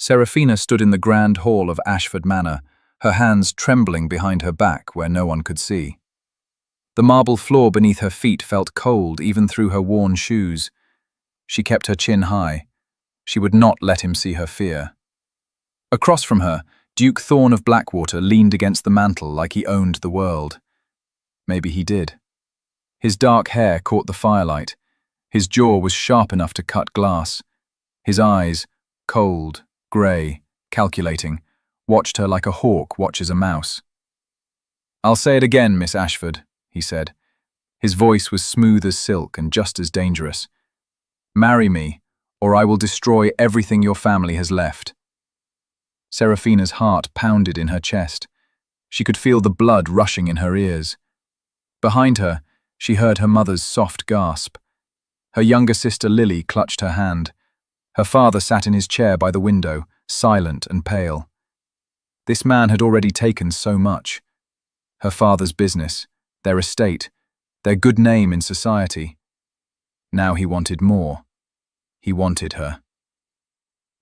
Serafina stood in the grand hall of Ashford Manor, her hands trembling behind her back where no one could see. The marble floor beneath her feet felt cold even through her worn shoes. She kept her chin high. She would not let him see her fear. Across from her, Duke Thorne of Blackwater leaned against the mantel like he owned the world. Maybe he did. His dark hair caught the firelight. His jaw was sharp enough to cut glass. His eyes, cold, grey, calculating, watched her like a hawk watches a mouse. "I'll say it again, Miss Ashford," he said. His voice was smooth as silk and just as dangerous. "Marry me, or I will destroy everything your family has left." Serafina's heart pounded in her chest. She could feel the blood rushing in her ears. Behind her, she heard her mother's soft gasp. Her younger sister Lily clutched her hand. Her father sat in his chair by the window, silent and pale. This man had already taken so much. Her father's business, their estate, their good name in society. Now he wanted more. He wanted her.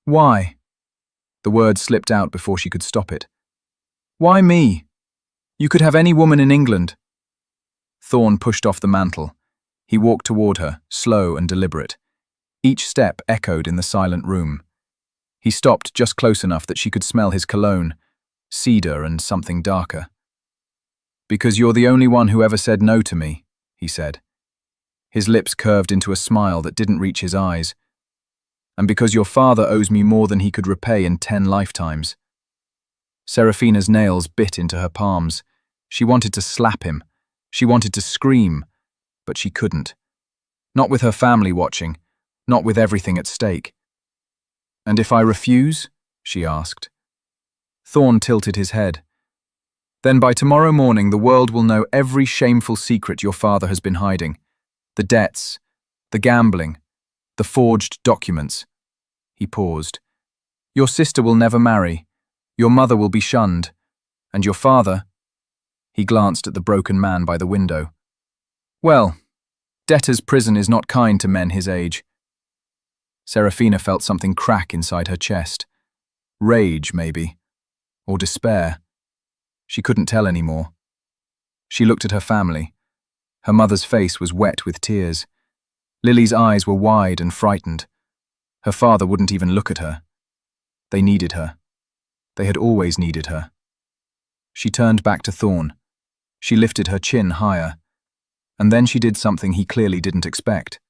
"Why?" The word slipped out before she could stop it. "Why me? You could have any woman in England." Thorne pushed off the mantle. He walked toward her, slow and deliberate. Each step echoed in the silent room. He stopped just close enough that she could smell his cologne, cedar and something darker. "Because you're the only one who ever said no to me," he said. His lips curved into a smile that didn't reach his eyes. "And because your father owes me more than he could repay in 10 lifetimes. Serafina's nails bit into her palms. She wanted to slap him. She wanted to scream, but she couldn't. Not with her family watching, not with everything at stake. "And if I refuse?" she asked. Thorne tilted his head. "Then by tomorrow morning the world will know every shameful secret your father has been hiding. The debts, the gambling, the forged documents." He paused. "Your sister will never marry. Your mother will be shunned. And your father—" He glanced at the broken man by the window. "Well, debtor's prison is not kind to men his age." Serafina felt something crack inside her chest. Rage, maybe. Or despair. She couldn't tell anymore. She looked at her family. Her mother's face was wet with tears. Lily's eyes were wide and frightened. Her father wouldn't even look at her. They needed her. They had always needed her. She turned back to Thorne. She lifted her chin higher. And then she did something he clearly didn't expect.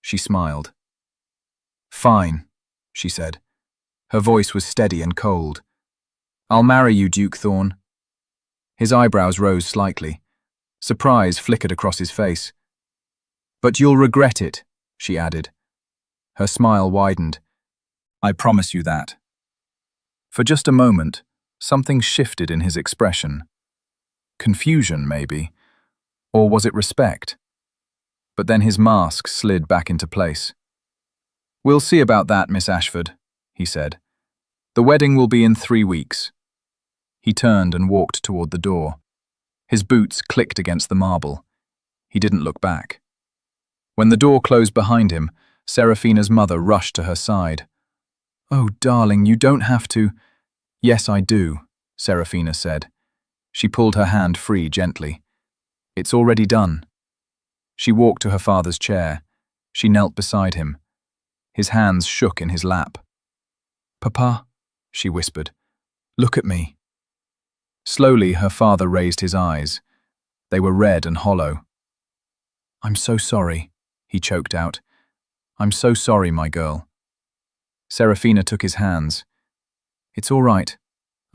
She smiled. "Fine," she said. Her voice was steady and cold. "I'll marry you, Duke Thorne." His eyebrows rose slightly. Surprise flickered across his face. "But you'll regret it," she added. Her smile widened. "I promise you that." For just a moment, something shifted in his expression. Confusion, maybe. Or was it respect? But then his mask slid back into place. "We'll see about that, Miss Ashford," he said. "The wedding will be in 3 weeks." He turned and walked toward the door. His boots clicked against the marble. He didn't look back. When the door closed behind him, Serafina's mother rushed to her side. "Oh, darling, you don't have to—" "Yes, I do," Serafina said. She pulled her hand free gently. "It's already done." She walked to her father's chair. She knelt beside him. His hands shook in his lap. "Papa," she whispered, "look at me." Slowly, her father raised his eyes. They were red and hollow. "I'm so sorry," he choked out. "I'm so sorry, my girl." Serafina took his hands. "It's all right.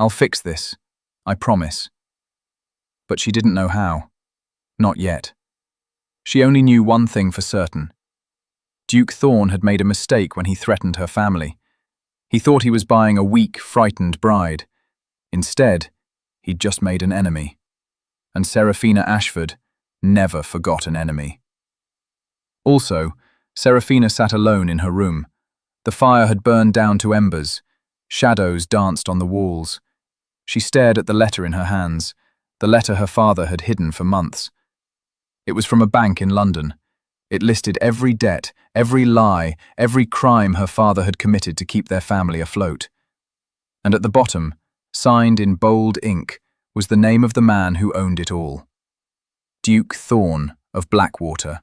I'll fix this. I promise." But she didn't know how. Not yet. She only knew one thing for certain. Duke Thorne had made a mistake when he threatened her family. He thought he was buying a weak, frightened bride. Instead, he'd just made an enemy. And Serafina Ashford never forgot an enemy. Also, Serafina sat alone in her room. The fire had burned down to embers. Shadows danced on the walls. She stared at the letter in her hands, the letter her father had hidden for months. It was from a bank in London. It listed every debt, every lie, every crime her father had committed to keep their family afloat. and at the bottom, signed in bold ink, was the name of the man who owned it all. Duke Thorn of Blackwater.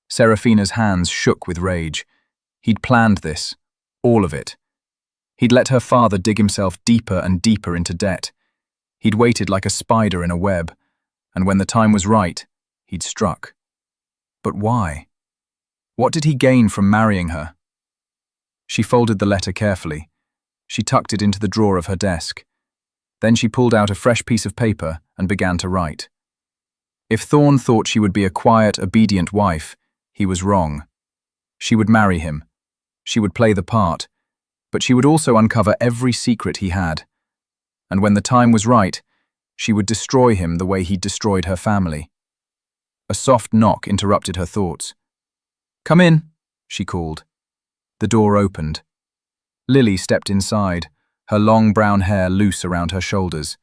Seraphina's hands shook with rage. He'd planned this, all of it. He'd let her father dig himself deeper and deeper into debt. He'd waited like a spider in a web, and when the time was right, he'd struck. But why? What did he gain from marrying her? She folded the letter carefully. She tucked it into the drawer of her desk. Then she pulled out a fresh piece of paper and began to write. If Thorn thought she would be a quiet, obedient wife, he was wrong. She would marry him. She would play the part, but she would also uncover every secret he had. And when the time was right, she would destroy him the way he'd destroyed her family. A soft knock interrupted her thoughts. "Come in," she called. The door opened. Lily stepped inside, her long brown hair loose around her shoulders.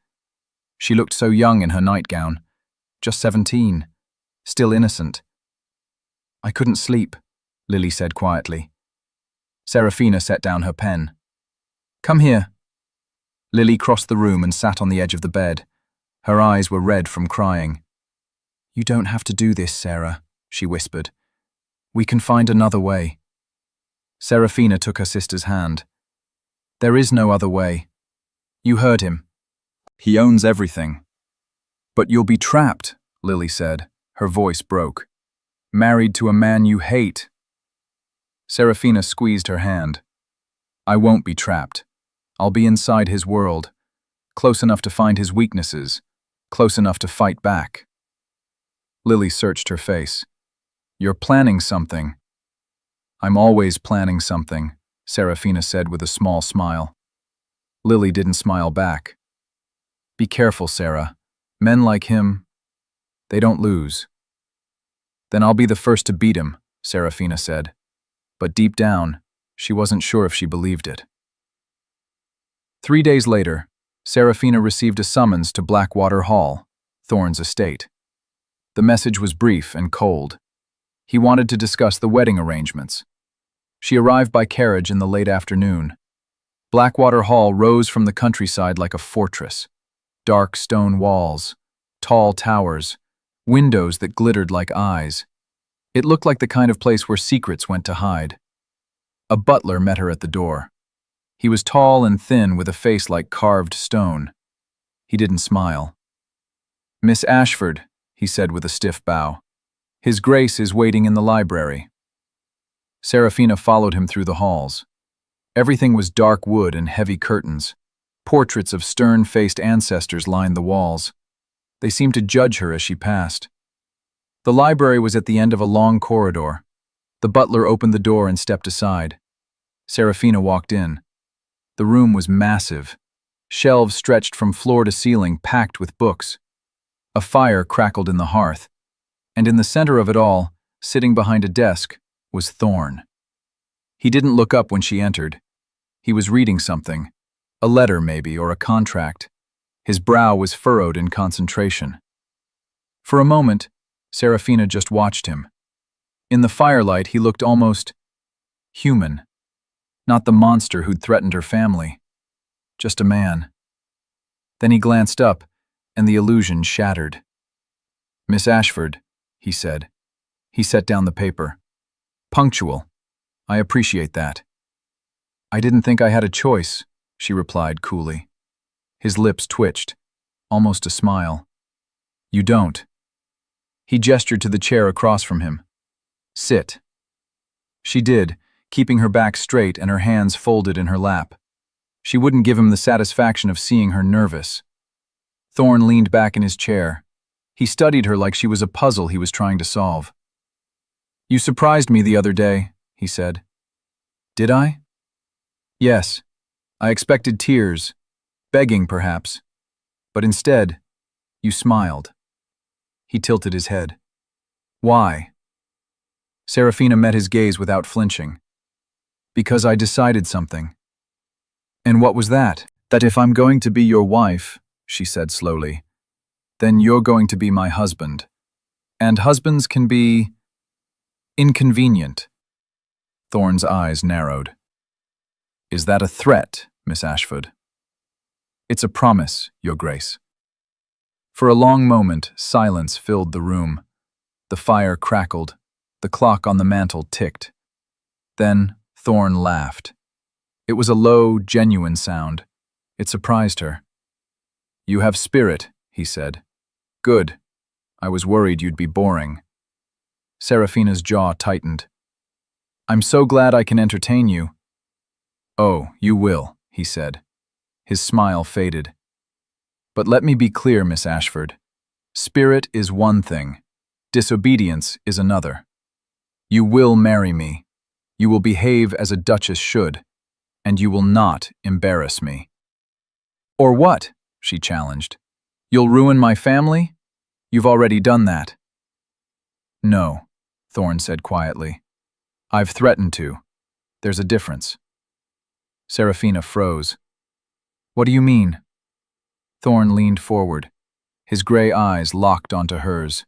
She looked so young in her nightgown, just 17, still innocent. "I couldn't sleep," Lily said quietly. Seraphina set down her pen. "Come here." Lily crossed the room and sat on the edge of the bed. Her eyes were red from crying. "You don't have to do this, Sarah," she whispered. "We can find another way." Seraphina took her sister's hand. "There is no other way. You heard him. He owns everything." "But you'll be trapped," Lily said. Her voice broke. "Married to a man you hate." Seraphina squeezed her hand. "I won't be trapped. I'll be inside his world, close enough to find his weaknesses, close enough to fight back." Lily searched her face. "You're planning something." "I'm always planning something," Seraphina said with a small smile. Lily didn't smile back. "Be careful, Sarah. Men like him, they don't lose." "Then I'll be the first to beat him," Seraphina said. But deep down, she wasn't sure if she believed it. 3 days later, Seraphina received a summons to Blackwater Hall, Thorn's estate. The message was brief and cold. He wanted to discuss the wedding arrangements. She arrived by carriage in the late afternoon. Blackwater Hall rose from the countryside like a fortress. Dark stone walls, tall towers, windows that glittered like eyes. It looked like the kind of place where secrets went to hide. A butler met her at the door. He was tall and thin with a face like carved stone. He didn't smile. "Miss Ashford," he said with a stiff bow. "His Grace is waiting in the library." Seraphina followed him through the halls. Everything was dark wood and heavy curtains. Portraits of stern-faced ancestors lined the walls. They seemed to judge her as she passed. The library was at the end of a long corridor. The butler opened the door and stepped aside. Seraphina walked in. The room was massive. Shelves stretched from floor to ceiling, packed with books. A fire crackled in the hearth. And in the center of it all, sitting behind a desk, was Thorn. He didn't look up when she entered. He was reading something. A letter, maybe, or a contract. His brow was furrowed in concentration. For a moment, Seraphina just watched him. In the firelight, he looked almost human. Not the monster who'd threatened her family. Just a man. Then he glanced up, and the illusion shattered. "Miss Ashford," he said. He set down the paper. "Punctual. I appreciate that." "I didn't think I had a choice," she replied coolly. His lips twitched, almost a smile. "You don't." He gestured to the chair across from him. "Sit." She did, keeping her back straight and her hands folded in her lap. She wouldn't give him the satisfaction of seeing her nervous. Thorn leaned back in his chair. He studied her like she was a puzzle he was trying to solve. "You surprised me the other day," he said. "Did I?" "Yes. I expected tears, begging perhaps. But instead, you smiled." He tilted his head. "Why?" Seraphina met his gaze without flinching. "Because I decided something." "And what was that?" "That if I'm going to be your wife," she said slowly, "then you're going to be my husband. And husbands can be inconvenient." Thorn's eyes narrowed. "Is that a threat, Miss Ashford?" It's a promise, Your Grace. For a long moment, silence filled the room. The fire crackled. The clock on the mantel ticked. Then Thorne laughed. It was a low, genuine sound. It surprised her. "You have spirit," he said. "Good. I was worried you'd be boring." Serafina's jaw tightened. "I'm so glad I can entertain you." "Oh, you will," he said. His smile faded. "But let me be clear, Miss Ashford. Spirit is one thing. Disobedience is another. You will marry me. You will behave as a duchess should. And you will not embarrass me." "Or what?" she challenged. "You'll ruin my family? You've already done that." "No," Thorne said quietly. "I've threatened to. There's a difference." Serafina froze. "What do you mean?" Thorne leaned forward, his gray eyes locked onto hers.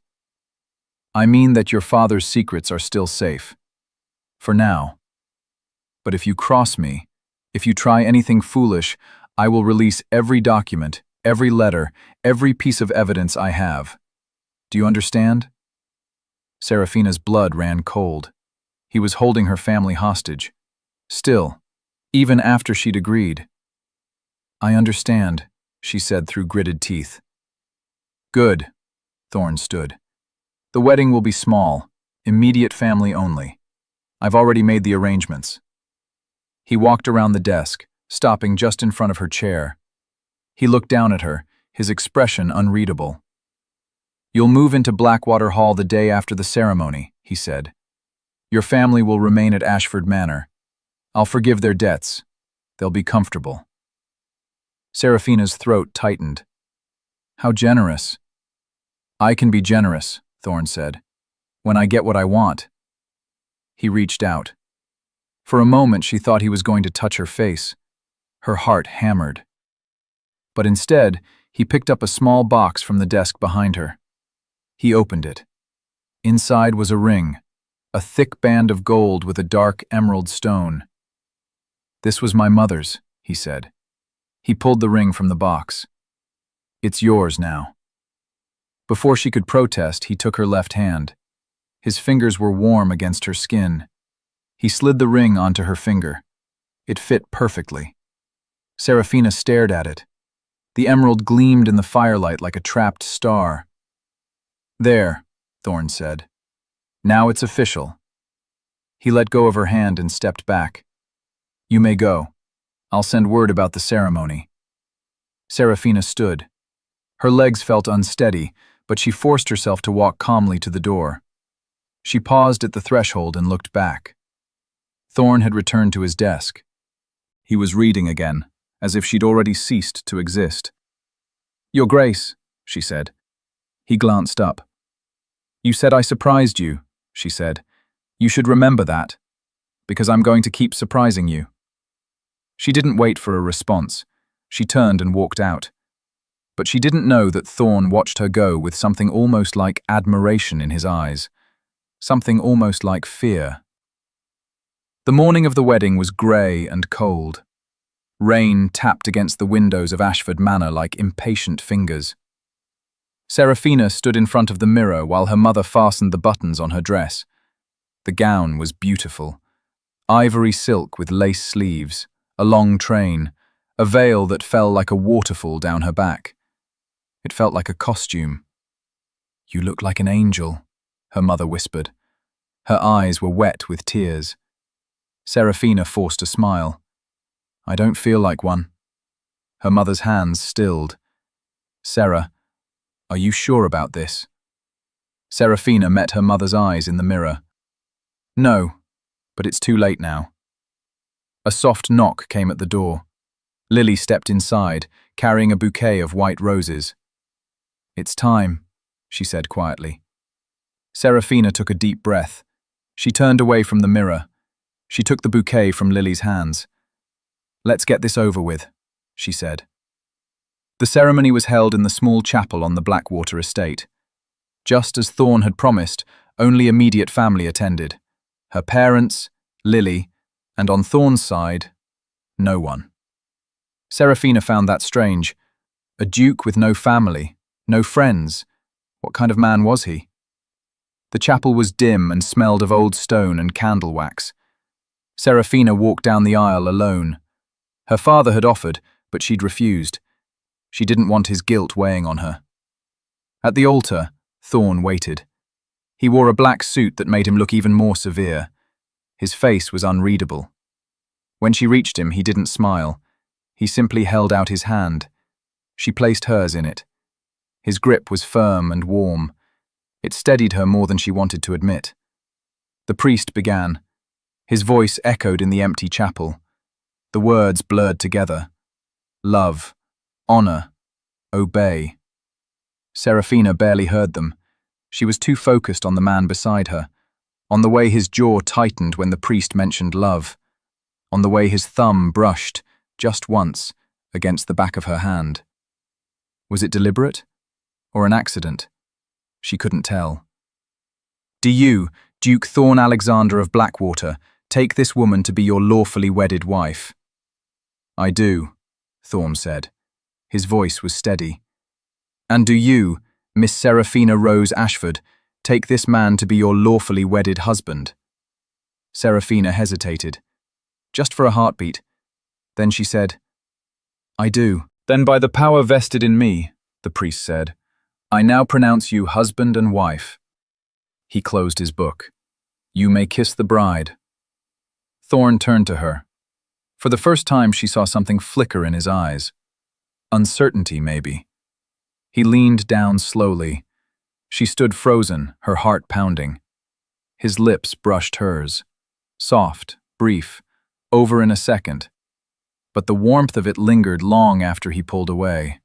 "I mean that your father's secrets are still safe. For now. But if you cross me, if you try anything foolish, I will release every document, every letter, every piece of evidence I have. Do you understand?" Serafina's blood ran cold. He was holding her family hostage. Still, even after she'd agreed. "I understand," she said through gritted teeth. "Good," Thorne stood. "The wedding will be small, immediate family only. I've already made the arrangements." He walked around the desk, stopping just in front of her chair. He looked down at her, his expression unreadable. "You'll move into Blackwater Hall the day after the ceremony," he said. "Your family will remain at Ashford Manor. I'll forgive their debts. They'll be comfortable." Serafina's throat tightened. "How generous." "I can be generous," Thorne said, "when I get what I want." He reached out. For a moment she thought he was going to touch her face. Her heart hammered. But instead, he picked up a small box from the desk behind her. He opened it. Inside was a ring, a thick band of gold with a dark emerald stone. "This was my mother's," he said. He pulled the ring from the box. "It's yours now." Before she could protest, he took her left hand. His fingers were warm against her skin. He slid the ring onto her finger. It fit perfectly. Serafina stared at it. The emerald gleamed in the firelight like a trapped star. "There," Thorne said. "Now it's official." He let go of her hand and stepped back. "You may go. I'll send word about the ceremony." Serafina stood. Her legs felt unsteady, but she forced herself to walk calmly to the door. She paused at the threshold and looked back. Thorne had returned to his desk. He was reading again, as if she'd already ceased to exist. "Your Grace," she said. He glanced up. "You said I surprised you," she said. "You should remember that, because I'm going to keep surprising you." She didn't wait for a response. She turned and walked out. But she didn't know that Thorne watched her go with something almost like admiration in his eyes. Something almost like fear. The morning of the wedding was grey and cold. Rain tapped against the windows of Ashford Manor like impatient fingers. Serafina stood in front of the mirror while her mother fastened the buttons on her dress. The gown was beautiful. Ivory silk with lace sleeves, a long train, a veil that fell like a waterfall down her back. It felt like a costume. "You look like an angel," her mother whispered. Her eyes were wet with tears. Serafina forced a smile. "I don't feel like one." Her mother's hands stilled. "Sarah, are you sure about this?" Serafina met her mother's eyes in the mirror. "No, but it's too late now." A soft knock came at the door. Lily stepped inside, carrying a bouquet of white roses. "It's time," she said quietly. Serafina took a deep breath. She turned away from the mirror. She took the bouquet from Lily's hands. "Let's get this over with," she said. The ceremony was held in the small chapel on the Blackwater estate. Just as Thorne had promised, only immediate family attended. Her parents, Lily, and on Thorne's side, no one. Serafina found that strange. A duke with no family, no friends. What kind of man was he? The chapel was dim and smelled of old stone and candle wax. Serafina walked down the aisle alone. Her father had offered, but she'd refused. She didn't want his guilt weighing on her. At the altar, Thorn waited. He wore a black suit that made him look even more severe. His face was unreadable. When she reached him, he didn't smile. He simply held out his hand. She placed hers in it. His grip was firm and warm. It steadied her more than she wanted to admit. The priest began. His voice echoed in the empty chapel. The words blurred together. Love, honor, obey. Serafina barely heard them. She was too focused on the man beside her, on the way his jaw tightened when the priest mentioned love, on the way his thumb brushed, just once, against the back of her hand. Was it deliberate? Or an accident? She couldn't tell. Do you, Duke Thorn Alexander of Blackwater, take this woman to be your lawfully wedded wife? I do, Thorn said. His voice was steady. And do you, Miss Serafina Rose Ashford, take this man to be your lawfully wedded husband? Serafina hesitated, just for a heartbeat. Then she said, I do. Then by the power vested in me, the priest said, I now pronounce you husband and wife. He closed his book. You may kiss the bride. Thorn turned to her. For the first time she saw something flicker in his eyes. Uncertainty, maybe. He leaned down slowly. She stood frozen, her heart pounding. His lips brushed hers. Soft, brief, over in a second. But the warmth of it lingered long after he pulled away.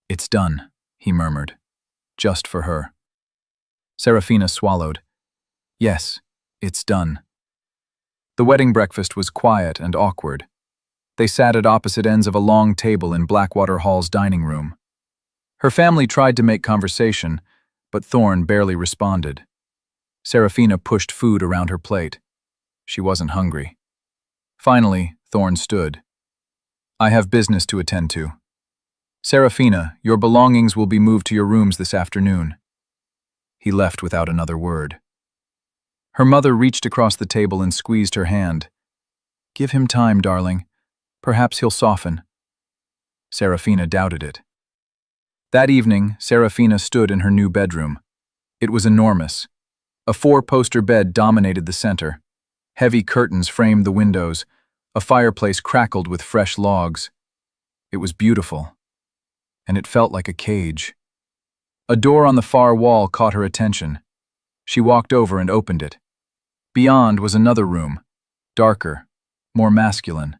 It's done, he murmured. Just for her. Serafina swallowed. Yes, it's done. The wedding breakfast was quiet and awkward. They sat at opposite ends of a long table in Blackwater Hall's dining room. Her family tried to make conversation, but Thorn barely responded. Serafina pushed food around her plate. She wasn't hungry. Finally, Thorn stood. I have business to attend to. Serafina, your belongings will be moved to your rooms this afternoon. He left without another word. Her mother reached across the table and squeezed her hand. Give him time, darling. Perhaps he'll soften. Serafina doubted it. That evening, Serafina stood in her new bedroom. It was enormous. A 4-poster bed dominated the center. Heavy curtains framed the windows. A fireplace crackled with fresh logs. It was beautiful. And it felt like a cage. A door on the far wall caught her attention. She walked over and opened it. Beyond was another room, darker, more masculine.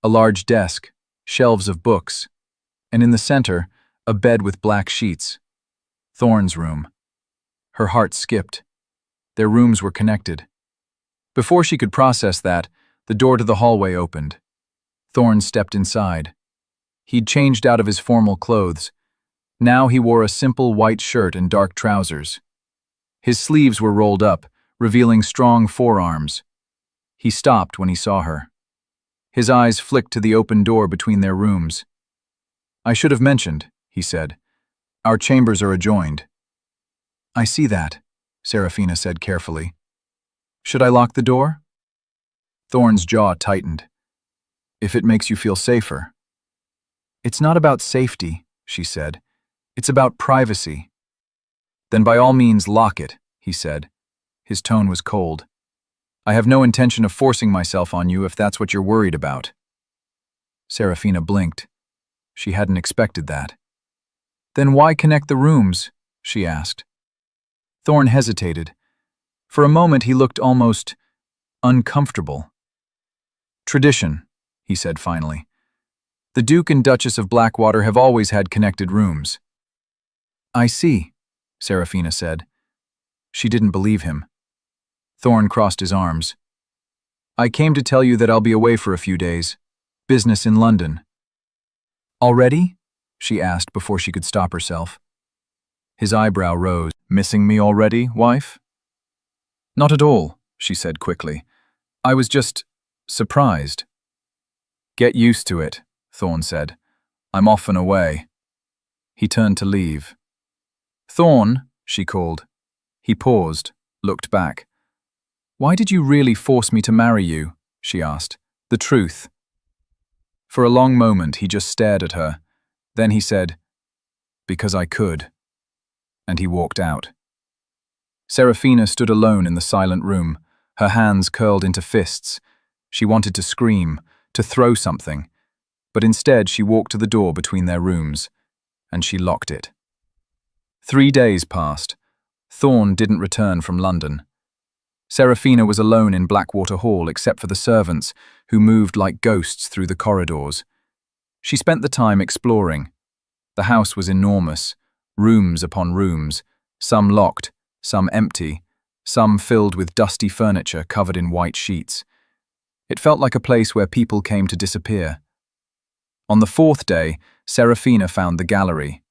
A large desk, shelves of books, and in the center, a bed with black sheets. Thorn's room. Her heart skipped. Their rooms were connected. Before she could process that, the door to the hallway opened. Thorn stepped inside. He'd changed out of his formal clothes. Now he wore a simple white shirt and dark trousers. His sleeves were rolled up, revealing strong forearms. He stopped when he saw her. His eyes flicked to the open door between their rooms. I should have mentioned, he said. Our chambers are adjoined. I see that, Serafina said carefully. Should I lock the door? Thorn's jaw tightened. If it makes you feel safer. It's not about safety, she said. It's about privacy. Then by all means lock it, he said. His tone was cold. I have no intention of forcing myself on you if that's what you're worried about. Serafina blinked. She hadn't expected that. Then why connect the rooms? She asked. Thorn hesitated. For a moment he looked almost uncomfortable. Tradition, he said finally. The Duke and Duchess of Blackwater have always had connected rooms. I see, Serafina said. She didn't believe him. Thorn crossed his arms. I came to tell you that I'll be away for a few days. Business in London. Already? She asked before she could stop herself. His eyebrow rose. Missing me already, wife? Not at all, she said quickly. I was just surprised. Get used to it, Thorn said. I'm off and away. He turned to leave. Thorn, she called. He paused, looked back. Why did you really force me to marry you? She asked. The truth. For a long moment he just stared at her. Then he said, Because I could. And he walked out. Serafina stood alone in the silent room, her hands curled into fists. She wanted to scream, to throw something, but instead she walked to the door between their rooms, and she locked it. 3 days passed. Thorn didn't return from London. Serafina was alone in Blackwater Hall except for the servants, who moved like ghosts through the corridors. She spent the time exploring. The house was enormous, rooms upon rooms, some locked, some empty, some filled with dusty furniture covered in white sheets. It felt like a place where people came to disappear. On the 4th day, Serafina found the gallery.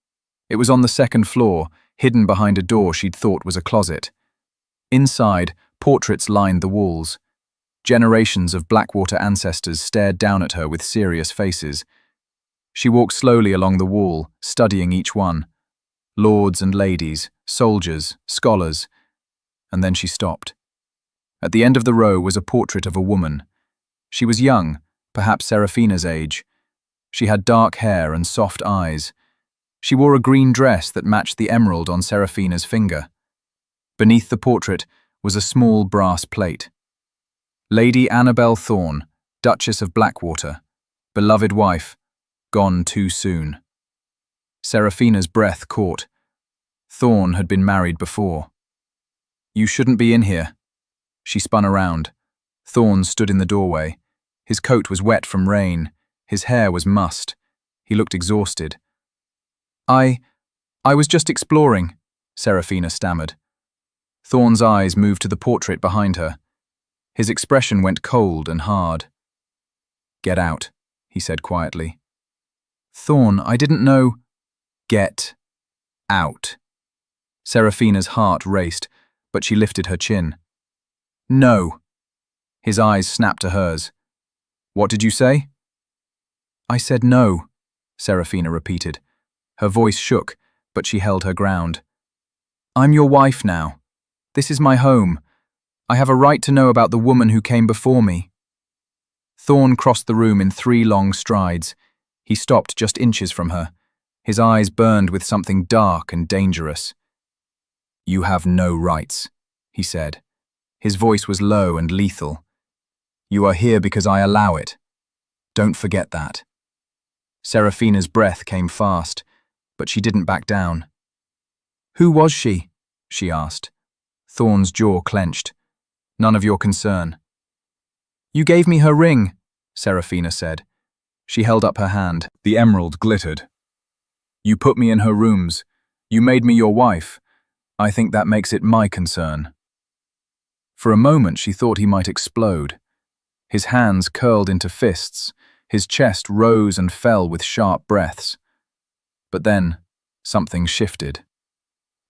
It was on the 2nd floor, hidden behind a door she'd thought was a closet. Inside, portraits lined the walls. Generations of Blackwater ancestors stared down at her with serious faces. She walked slowly along the wall, studying each one. Lords and ladies, soldiers, scholars. And then she stopped. At the end of the row was a portrait of a woman. She was young, perhaps Serafina's age. She had dark hair and soft eyes. She wore a green dress that matched the emerald on Serafina's finger. Beneath the portrait was a small brass plate. Lady Annabel Thorn, Duchess of Blackwater, beloved wife, gone too soon. Serafina's breath caught. Thorn had been married before. You shouldn't be in here. She spun around. Thorn stood in the doorway. His coat was wet from rain. His hair was mussed. He looked exhausted. I was just exploring, Serafina stammered. Thorn's eyes moved to the portrait behind her. His expression went cold and hard. Get out, he said quietly. Thorn, I didn't know. Get out. Serafina's heart raced, but she lifted her chin. No. His eyes snapped to hers. What did you say? I said no, Serafina repeated. Her voice shook, but she held her ground. I'm your wife now. This is my home. I have a right to know about the woman who came before me. Thorn crossed the room in 3 long strides. He stopped just inches from her. His eyes burned with something dark and dangerous. You have no rights, he said. His voice was low and lethal. You are here because I allow it. Don't forget that. Serafina's breath came fast, but she didn't back down. Who was she? She asked. Thorn's jaw clenched. None of your concern. You gave me her ring, Serafina said. She held up her hand. The emerald glittered. You put me in her rooms. You made me your wife. I think that makes it my concern. For a moment she thought he might explode. His hands curled into fists. His chest rose and fell with sharp breaths. But then, something shifted.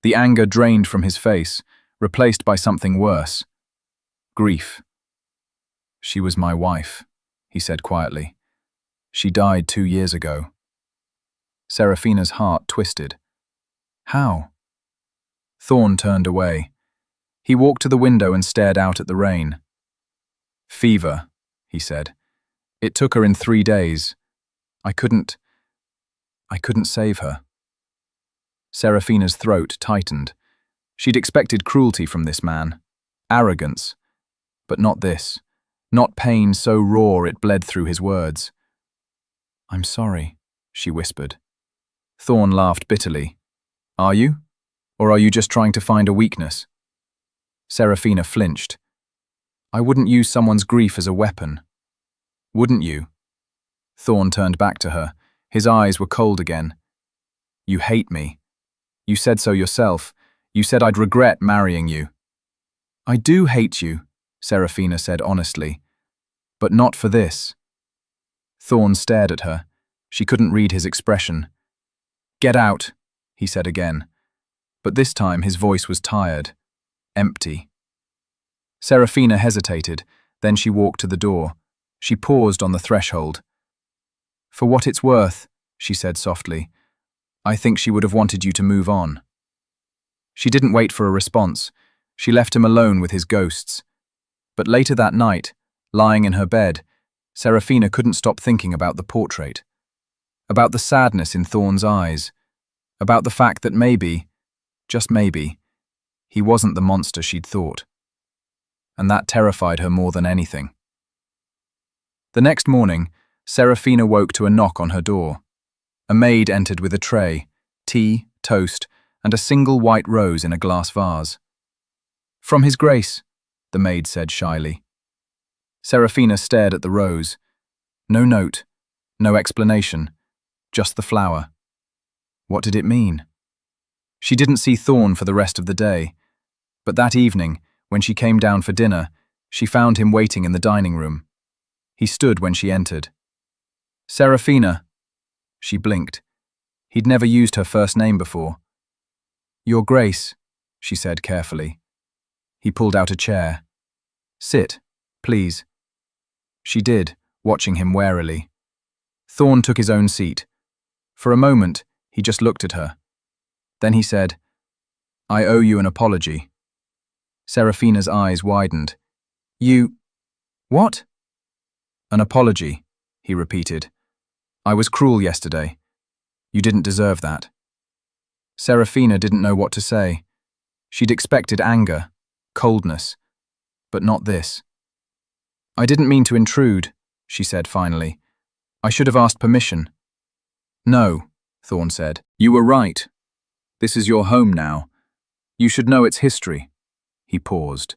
The anger drained from his face, replaced by something worse. Grief. She was my wife, he said quietly. She died 2 years ago. Serafina's heart twisted. How? Thorn turned away. He walked to the window and stared out at the rain. Fever, he said. It took her in 3 days. I couldn't save her. Serafina's throat tightened. She'd expected cruelty from this man, arrogance, but not this, not pain so raw it bled through his words. I'm sorry, she whispered. Thorn laughed bitterly. Are you? Or are you just trying to find a weakness? Serafina flinched. I wouldn't use someone's grief as a weapon. Wouldn't you? Thorn turned back to her. His eyes were cold again. You hate me. You said so yourself. You said I'd regret marrying you. I do hate you, Serafina said honestly. But not for this. Thorn stared at her. She couldn't read his expression. Get out, he said again. But this time his voice was tired, empty. Serafina hesitated, then she walked to the door. She paused on the threshold. For what it's worth, she said softly, I think she would have wanted you to move on. She didn't wait for a response. She left him alone with his ghosts. But later that night, lying in her bed, Serafina couldn't stop thinking about the portrait, about the sadness in Thorne's eyes, about the fact that maybe, just maybe, he wasn't the monster she'd thought. And that terrified her more than anything. The next morning, Serafina woke to a knock on her door. A maid entered with a tray, tea, toast, and a single white rose in a glass vase. From His Grace, the maid said shyly. Serafina stared at the rose. No note, no explanation, just the flower. What did it mean? She didn't see Thorne for the rest of the day, but that evening, when she came down for dinner, she found him waiting in the dining room. He stood when she entered. Serafina. She blinked. He'd never used her first name before. Your Grace, she said carefully. He pulled out a chair. Sit, please. She did, watching him warily. Thorne took his own seat. For a moment, he just looked at her. Then he said, I owe you an apology. Serafina's eyes widened. You… What? An apology, he repeated. I was cruel yesterday. You didn't deserve that. Serafina didn't know what to say. She'd expected anger, coldness, but not this. I didn't mean to intrude, she said finally. I should have asked permission. No, Thorne said. You were right. This is your home now. You should know its history. He paused.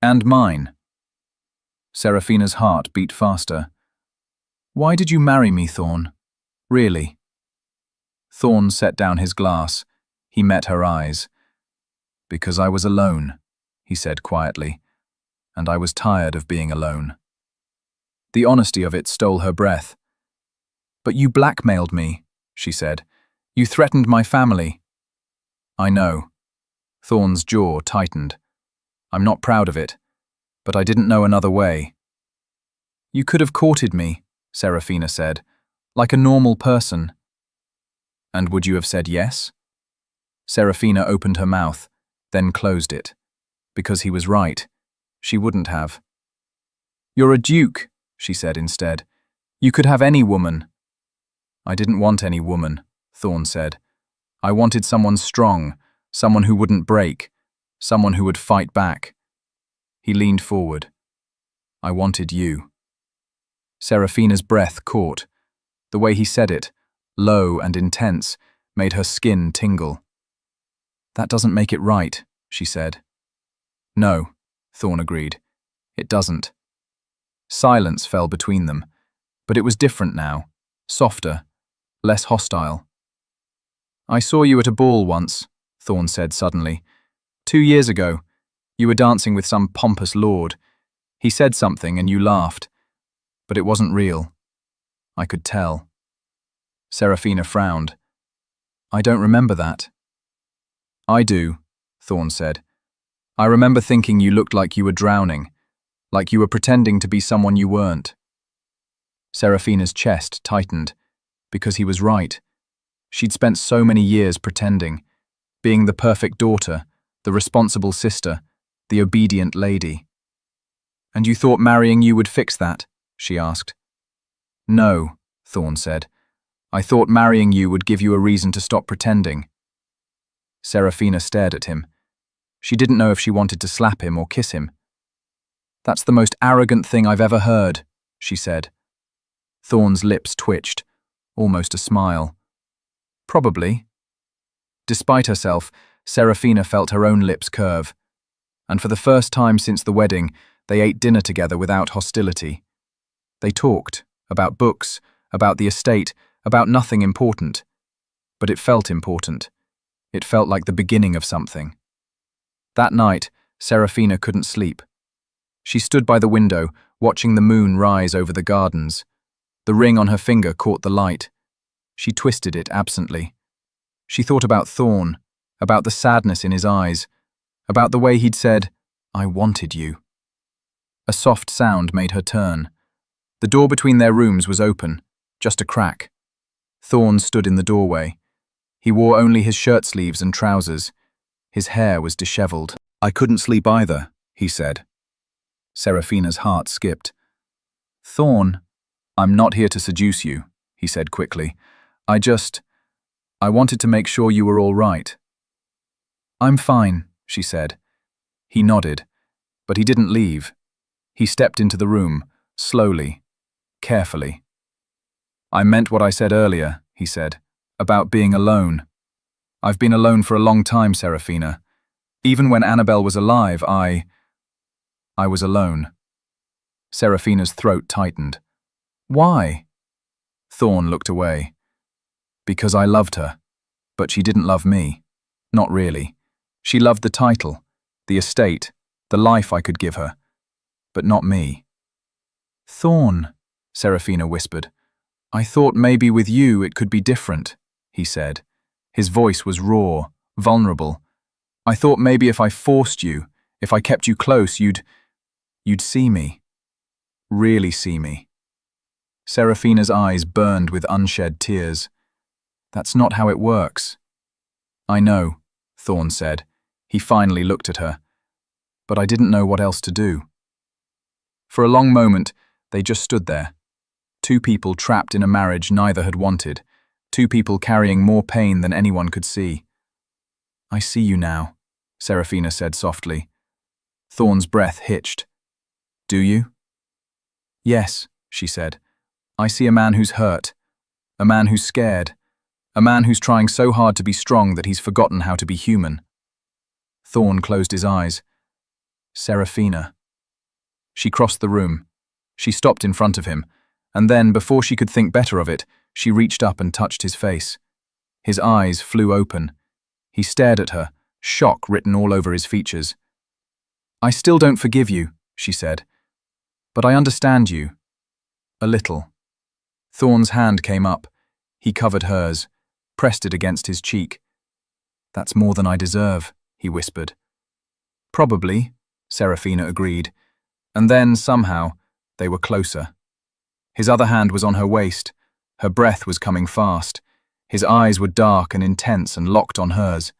And mine. Serafina's heart beat faster. Why did you marry me, Thorne? Really? Thorne set down his glass. He met her eyes. Because I was alone, he said quietly, and I was tired of being alone. The honesty of it stole her breath. But you blackmailed me, she said. You threatened my family. I know. Thorne's jaw tightened. I'm not proud of it, but I didn't know another way. You could have courted me, Serafina said, like a normal person. And would you have said yes? Serafina opened her mouth, then closed it. Because he was right. She wouldn't have. You're a duke, she said instead. You could have any woman. I didn't want any woman, Thorne said. I wanted someone strong, someone who wouldn't break, someone who would fight back. He leaned forward. I wanted you. Serafina's breath caught. The way he said it, low and intense, made her skin tingle. That doesn't make it right, she said. No, Thorne agreed. It doesn't. Silence fell between them, but it was different now, softer, less hostile. I saw you at a ball once, Thorne said suddenly. 2 years ago, you were dancing with some pompous lord. He said something and you laughed, but it wasn't real. I could tell. Serafina frowned. I don't remember that. I do, Thorne said. I remember thinking you looked like you were drowning, like you were pretending to be someone you weren't. Serafina's chest tightened, because he was right. She'd spent so many years pretending, being the perfect daughter, the responsible sister, the obedient lady. And you thought marrying you would fix that? She asked. No, Thorne said. I thought marrying you would give you a reason to stop pretending. Serafina stared at him. She didn't know if she wanted to slap him or kiss him. That's the most arrogant thing I've ever heard, she said. Thorne's lips twitched, almost a smile. Probably. Despite herself, Serafina felt her own lips curve. And for the first time since the wedding, they ate dinner together without hostility. They talked, about books, about the estate, about nothing important. But it felt important. It felt like the beginning of something. That night, Serafina couldn't sleep. She stood by the window, watching the moon rise over the gardens. The ring on her finger caught the light. She twisted it absently. She thought about Thorne, about the sadness in his eyes, about the way he'd said, I wanted you. A soft sound made her turn. The door between their rooms was open, just a crack. Thorne stood in the doorway. He wore only his shirt sleeves and trousers. His hair was disheveled. "I couldn't sleep either," he said. Serafina's heart skipped. "Thorne, I'm not here to seduce you," he said quickly. I wanted to make sure you were all right." "I'm fine," she said. He nodded, but he didn't leave. He stepped into the room, slowly, carefully. "I meant what I said earlier," he said, "about being alone. I've been alone for a long time, Serafina. Even when Annabelle was alive, I was alone." Serafina's throat tightened. "Why?" Thorne looked away. "Because I loved her, but she didn't love me. Not really. She loved the title, the estate, the life I could give her, but not me." "Thorne," Serafina whispered. "I thought maybe with you it could be different," he said. His voice was raw, vulnerable. "I thought maybe if I forced you, if I kept you close, you'd see me. Really see me." Serafina's eyes burned with unshed tears. "That's not how it works." "I know," Thorne said. He finally looked at her. "But I didn't know what else to do." For a long moment, they just stood there. Two people trapped in a marriage neither had wanted. Two people carrying more pain than anyone could see. "I see you now," Serafina said softly. Thorne's breath hitched. "Do you?" "Yes," she said. "I see a man who's hurt. A man who's scared. A man who's trying so hard to be strong that he's forgotten how to be human." Thorne closed his eyes. "Serafina." She crossed the room. She stopped in front of him, and then, before she could think better of it, she reached up and touched his face. His eyes flew open. He stared at her, shock written all over his features. "I still don't forgive you," she said. "But I understand you. A little." Thorne's hand came up. He covered hers, pressed it against his cheek. "That's more than I deserve," he whispered. "Probably," Serafina agreed. And then, somehow, they were closer. His other hand was on her waist. Her breath was coming fast. His eyes were dark and intense and locked on hers.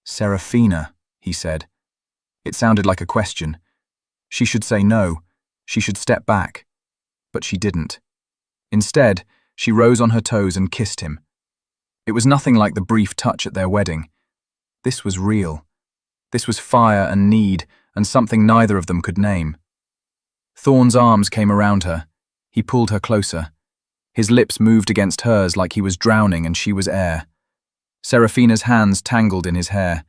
"Serafina," he said. It sounded like a question. She should say no. She should step back. But she didn't. Instead, she rose on her toes and kissed him. It was nothing like the brief touch at their wedding. This was real. This was fire and need, and something neither of them could name. Thorne's arms came around her. He pulled her closer. His lips moved against hers like he was drowning and she was air. Serafina's hands tangled in his hair.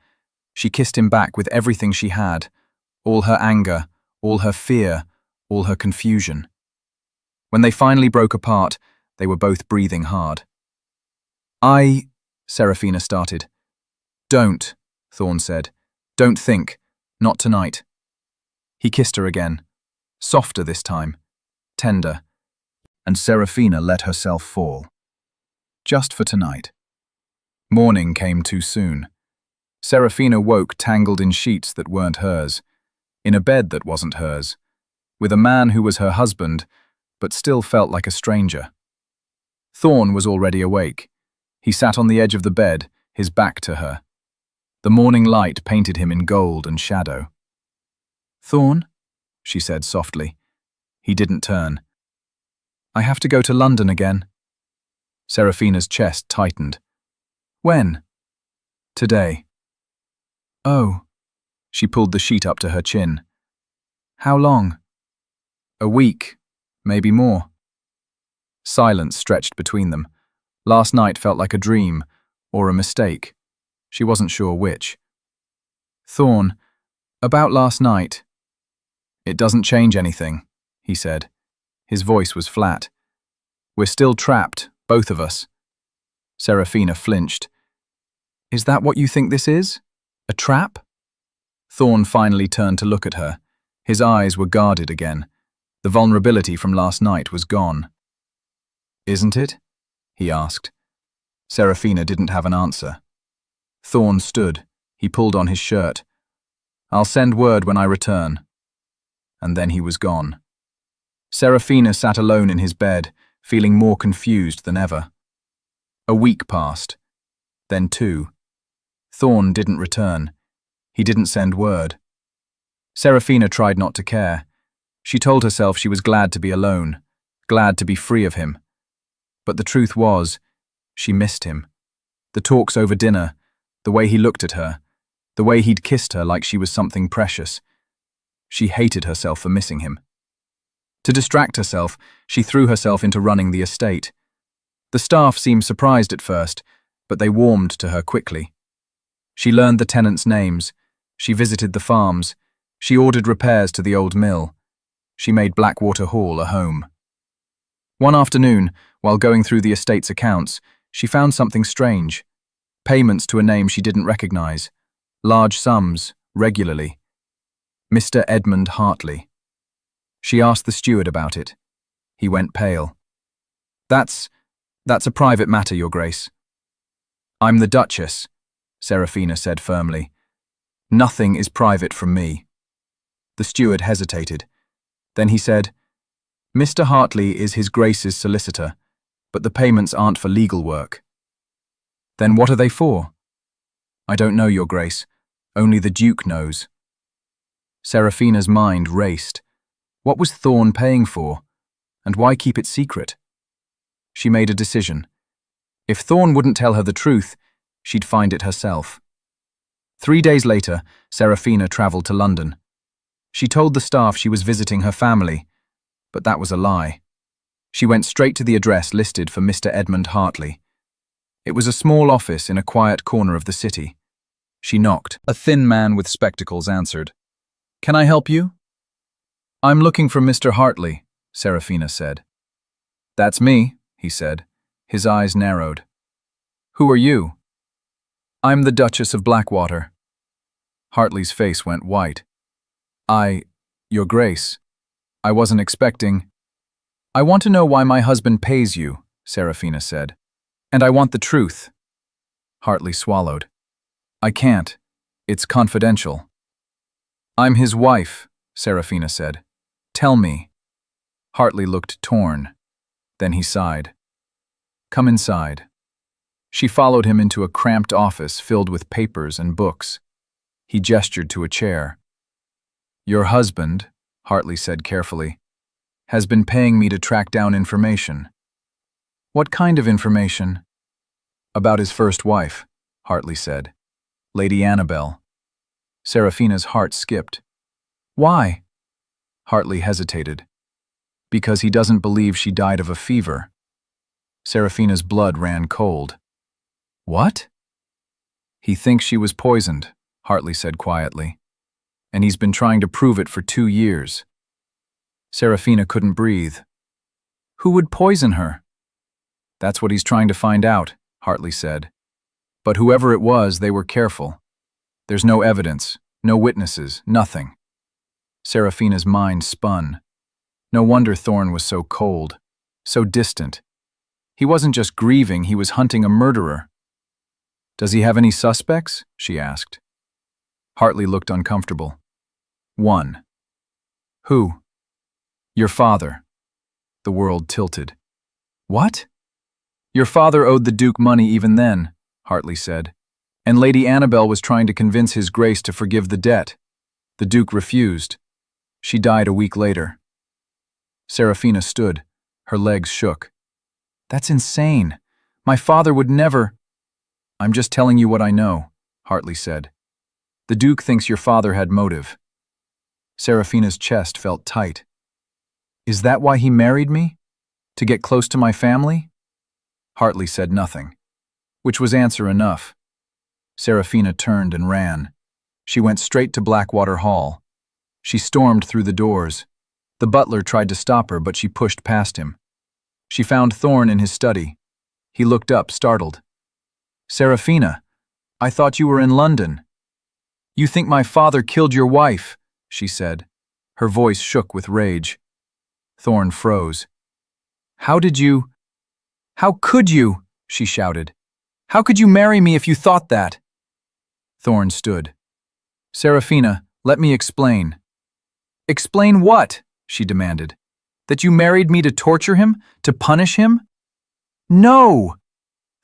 She kissed him back with everything she had, all her anger, all her fear, all her confusion. When they finally broke apart, they were both breathing hard. Serafina started. "Don't," Thorne said. "Don't think. Not tonight." He kissed her again. Softer this time. Tender. And Serafina let herself fall. Just for tonight. Morning came too soon. Serafina woke tangled in sheets that weren't hers, in a bed that wasn't hers, with a man who was her husband, but still felt like a stranger. Thorne was already awake. He sat on the edge of the bed, his back to her. The morning light painted him in gold and shadow. "Thorne?" she said softly. He didn't turn. "I have to go to London again." Serafina's chest tightened. "When?" "Today." "Oh." She pulled the sheet up to her chin. "How long?" "A week, maybe more." Silence stretched between them. Last night felt like a dream, or a mistake. She wasn't sure which. "Thorne, about last night." "It doesn't change anything," he said. His voice was flat. "We're still trapped, both of us." Serafina flinched. "Is that what you think this is? A trap?" Thorne finally turned to look at her. His eyes were guarded again. The vulnerability from last night was gone. "Isn't it?" he asked. Serafina didn't have an answer. Thorne stood. He pulled on his shirt. "I'll send word when I return." And then he was gone. Serafina sat alone in his bed, feeling more confused than ever. A week passed, then 2. Thorn didn't return. He didn't send word. Serafina tried not to care. She told herself she was glad to be alone, glad to be free of him. But the truth was, she missed him. The talks over dinner, the way he looked at her, the way he'd kissed her like she was something precious. She hated herself for missing him. To distract herself, she threw herself into running the estate. The staff seemed surprised at first, but they warmed to her quickly. She learned the tenants' names. She visited the farms. She ordered repairs to the old mill. She made Blackwater Hall a home. One afternoon, while going through the estate's accounts, she found something strange. Payments to a name she didn't recognize. Large sums, regularly. Mr. Edmund Hartley. She asked the steward about it. He went pale. That's a private matter, Your Grace." "I'm the Duchess," Serafina said firmly. "Nothing is private from me." The steward hesitated. Then he said, "Mr. Hartley is His Grace's solicitor, but the payments aren't for legal work." "Then what are they for?" "I don't know, Your Grace. Only the Duke knows." Serafina's mind raced. What was Thorn paying for? And why keep it secret? She made a decision. If Thorn wouldn't tell her the truth, she'd find it herself. 3 days later, Serafina travelled to London. She told the staff she was visiting her family, but that was a lie. She went straight to the address listed for Mr. Edmund Hartley. It was a small office in a quiet corner of the city. She knocked. A thin man with spectacles answered. "Can I help you?" "I'm looking for Mr. Hartley," Serafina said. "That's me," he said. His eyes narrowed. "Who are you?" "I'm the Duchess of Blackwater." Hartley's face went white. Your Grace, I wasn't expecting—" "I want to know why my husband pays you," Serafina said. "And I want the truth." Hartley swallowed. "I can't. It's confidential." "I'm his wife," Serafina said. "Tell me." Hartley looked torn. Then he sighed. "Come inside." She followed him into a cramped office filled with papers and books. He gestured to a chair. "Your husband," Hartley said carefully, "has been paying me to track down information." "What kind of information?" "About his first wife," Hartley said. "Lady Annabel." Serafina's heart skipped. "Why?" Hartley hesitated. "Because he doesn't believe she died of a fever." Serafina's blood ran cold. "What?" "He thinks she was poisoned," Hartley said quietly. "And he's been trying to prove it for 2 years." Serafina couldn't breathe. "Who would poison her?" "That's what he's trying to find out," Hartley said. "But whoever it was, they were careful. There's no evidence, no witnesses, nothing." Serafina's mind spun. No wonder Thorn was so cold, so distant. He wasn't just grieving, he was hunting a murderer. "Does he have any suspects?" she asked. Hartley looked uncomfortable. "One." "Who?" "Your father." The world tilted. "What?" "Your father owed the Duke money even then," Hartley said. "And Lady Annabel was trying to convince His Grace to forgive the debt. The Duke refused. She died a week later." Serafina stood. Her legs shook. "That's insane. My father would never—" "I'm just telling you what I know," Hartley said. "The Duke thinks your father had motive." Serafina's chest felt tight. "Is that why he married me? To get close to my family?" Hartley said nothing, which was answer enough. Serafina turned and ran. She went straight to Blackwater Hall. She stormed through the doors. The butler tried to stop her, but she pushed past him. She found Thorn in his study. He looked up, startled. "Serafina, I thought you were in London." "You think my father killed your wife," she said. Her voice shook with rage. Thorn froze. How could you?" she shouted. "How could you marry me if you thought that?" Thorn stood. "Serafina, let me explain." "Explain what?" she demanded. That you married me to torture him? To punish him? No!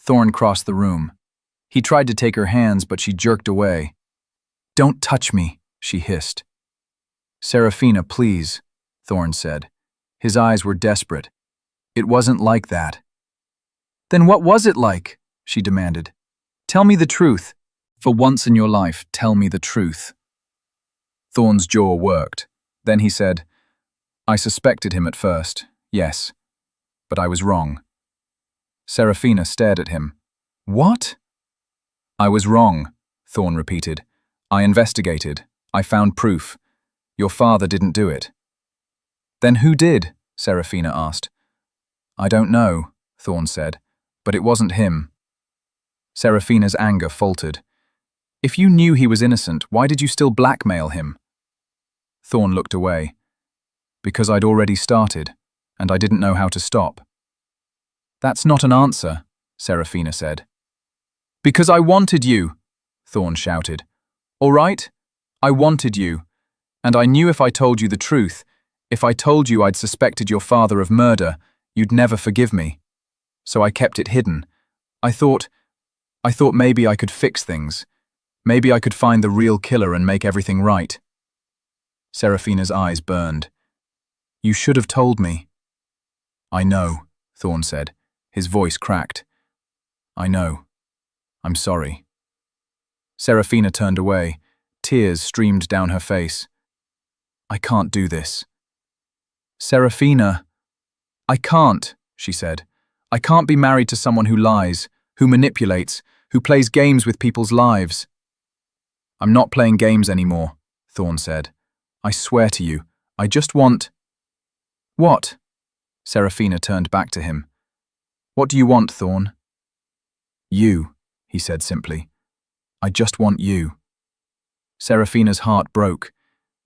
Thorn crossed the room. He tried to take her hands, but she jerked away. Don't touch me, she hissed. Serafina, please, Thorn said. His eyes were desperate. It wasn't like that. Then what was it like? She demanded. Tell me the truth. For once in your life, tell me the truth. Thorn's jaw worked. Then he said, I suspected him at first, yes, but I was wrong. Serafina stared at him. What? I was wrong, Thorn repeated. I investigated. I found proof. Your father didn't do it. Then who did? Serafina asked. I don't know, Thorn said, but it wasn't him. Serafina's anger faltered. If you knew he was innocent, why did you still blackmail him? Thorn looked away. Because I'd already started, and I didn't know how to stop. That's not an answer, Serafina said. Because I wanted you, Thorn shouted. All right? I wanted you. And I knew if I told you the truth, if I told you I'd suspected your father of murder, you'd never forgive me. So I kept it hidden. I thought maybe I could fix things. Maybe I could find the real killer and make everything right. Serafina's eyes burned. You should have told me. I know, Thorn said. His voice cracked. I know. I'm sorry. Serafina turned away. Tears streamed down her face. I can't do this. Serafina. I can't, she said. I can't be married to someone who lies, who manipulates, who plays games with people's lives. I'm not playing games anymore, Thorn said. I swear to you, I just want… What? Serafina turned back to him. What do you want, Thorn? You, he said simply. I just want you. Serafina's heart broke,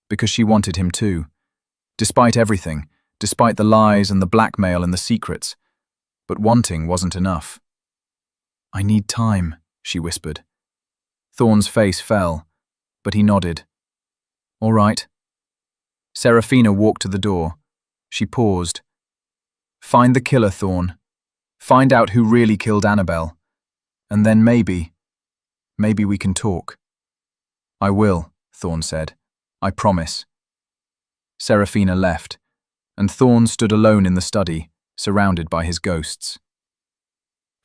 because she wanted him too. Despite everything, despite the lies and the blackmail and the secrets. But wanting wasn't enough. I need time, she whispered. Thorn's face fell, but he nodded. All right. Serafina walked to the door. She paused. Find the killer, Thorn. Find out who really killed Annabelle. And then maybe we can talk. I will, Thorn said. I promise. Serafina left, and Thorn stood alone in the study, surrounded by his ghosts.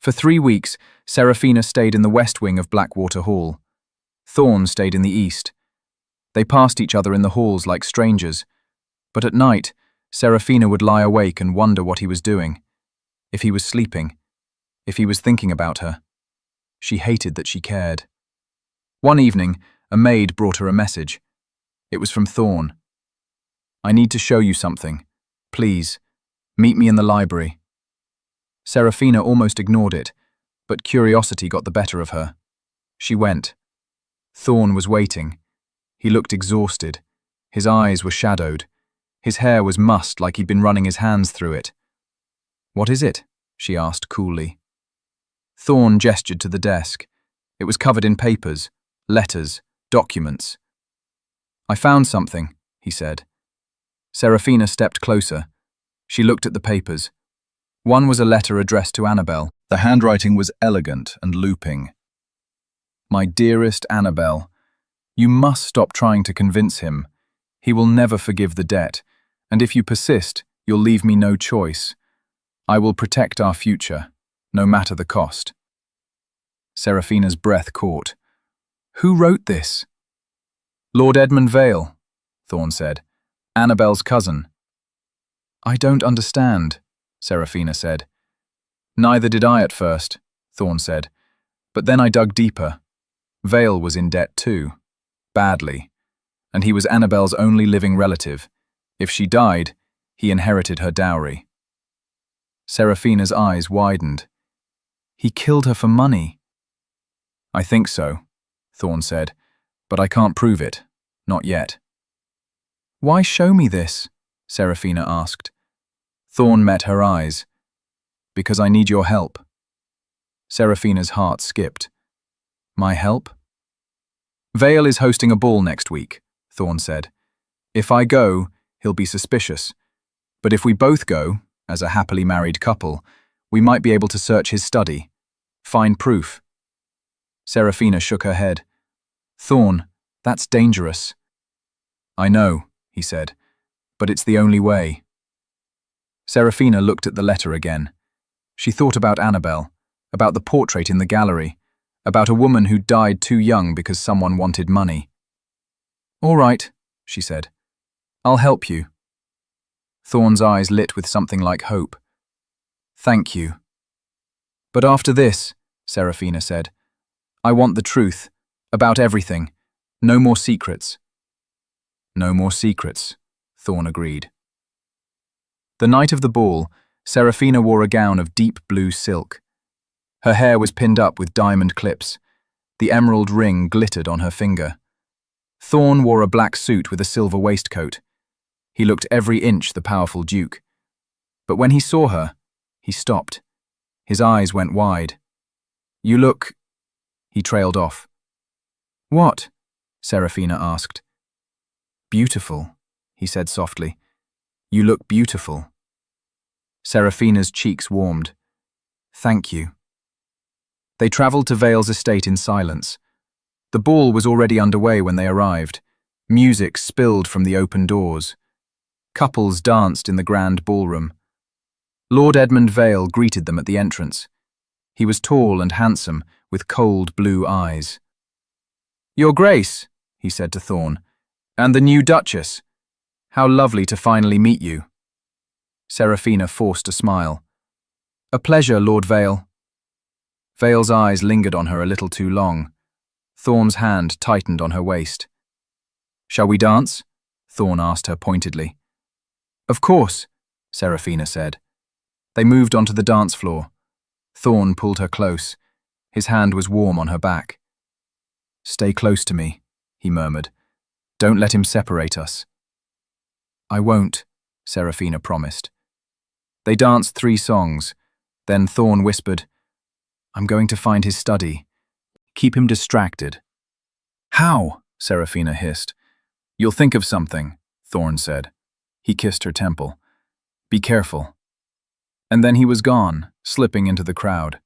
For 3 weeks, Serafina stayed in the west wing of Blackwater Hall. Thorn stayed in the east. They passed each other in the halls like strangers, but at night, Serafina would lie awake and wonder what he was doing. If he was sleeping, if he was thinking about her. She hated that she cared. One evening, a maid brought her a message. It was from Thorn. I need to show you something. Please, meet me in the library. Serafina almost ignored it, but curiosity got the better of her. She went. Thorn was waiting. He looked exhausted. His eyes were shadowed. His hair was mussed like he'd been running his hands through it. What is it? She asked coolly. Thorn gestured to the desk. It was covered in papers, letters, documents. I found something, he said. Serafina stepped closer. She looked at the papers. One was a letter addressed to Annabelle. The handwriting was elegant and looping. My dearest Annabelle, you must stop trying to convince him. He will never forgive the debt, and if you persist, you'll leave me no choice. I will protect our future, no matter the cost. Serafina's breath caught. Who wrote this? Lord Edmund Vale, Thorn said. Annabelle's cousin. I don't understand, Serafina said. Neither did I at first, Thorn said. But then I dug deeper. Vale was in debt too. Badly. And he was Annabelle's only living relative. If she died, he inherited her dowry. Serafina's eyes widened. He killed her for money. I think so, Thorn said, but I can't prove it. Not yet. Why show me this? Serafina asked. Thorn met her eyes. Because I need your help. Serafina's heart skipped. My help? Vale is hosting a ball next week, Thorn said. If I go, he'll be suspicious. But if we both go, as a happily married couple, we might be able to search his study. Find proof. Serafina shook her head. Thorn, that's dangerous. I know, he said, but it's the only way. Serafina looked at the letter again. She thought about Annabelle, about the portrait in the gallery, about a woman who died too young because someone wanted money. All right, she said. I'll help you. Thorn's eyes lit with something like hope. Thank you. But after this, Serafina said, I want the truth, about everything. No more secrets. No more secrets, Thorn agreed. The night of the ball, Serafina wore a gown of deep blue silk. Her hair was pinned up with diamond clips. The emerald ring glittered on her finger. Thorn wore a black suit with a silver waistcoat. He looked every inch the powerful duke. But when he saw her, he stopped. His eyes went wide. You look... He trailed off. What? Serafina asked. Beautiful, he said softly. You look beautiful. Serafina's cheeks warmed. Thank you. They travelled to Vale's estate in silence. The ball was already underway when they arrived. Music spilled from the open doors. Couples danced in the grand ballroom. Lord Edmund Vale greeted them at the entrance. He was tall and handsome, with cold blue eyes. Your Grace, he said to Thorn, and the new Duchess. How lovely to finally meet you. Serafina forced a smile. A pleasure, Lord Vale. Vale's eyes lingered on her a little too long. Thorn's hand tightened on her waist. Shall we dance? Thorn asked her pointedly. Of course, Serafina said. They moved onto the dance floor. Thorn pulled her close. His hand was warm on her back. Stay close to me, he murmured. Don't let him separate us. I won't, Serafina promised. They danced 3 songs. Then Thorn whispered, I'm going to find his study. Keep him distracted. How? Serafina hissed. You'll think of something, Thorn said. He kissed her temple. Be careful. And then he was gone, slipping into the crowd.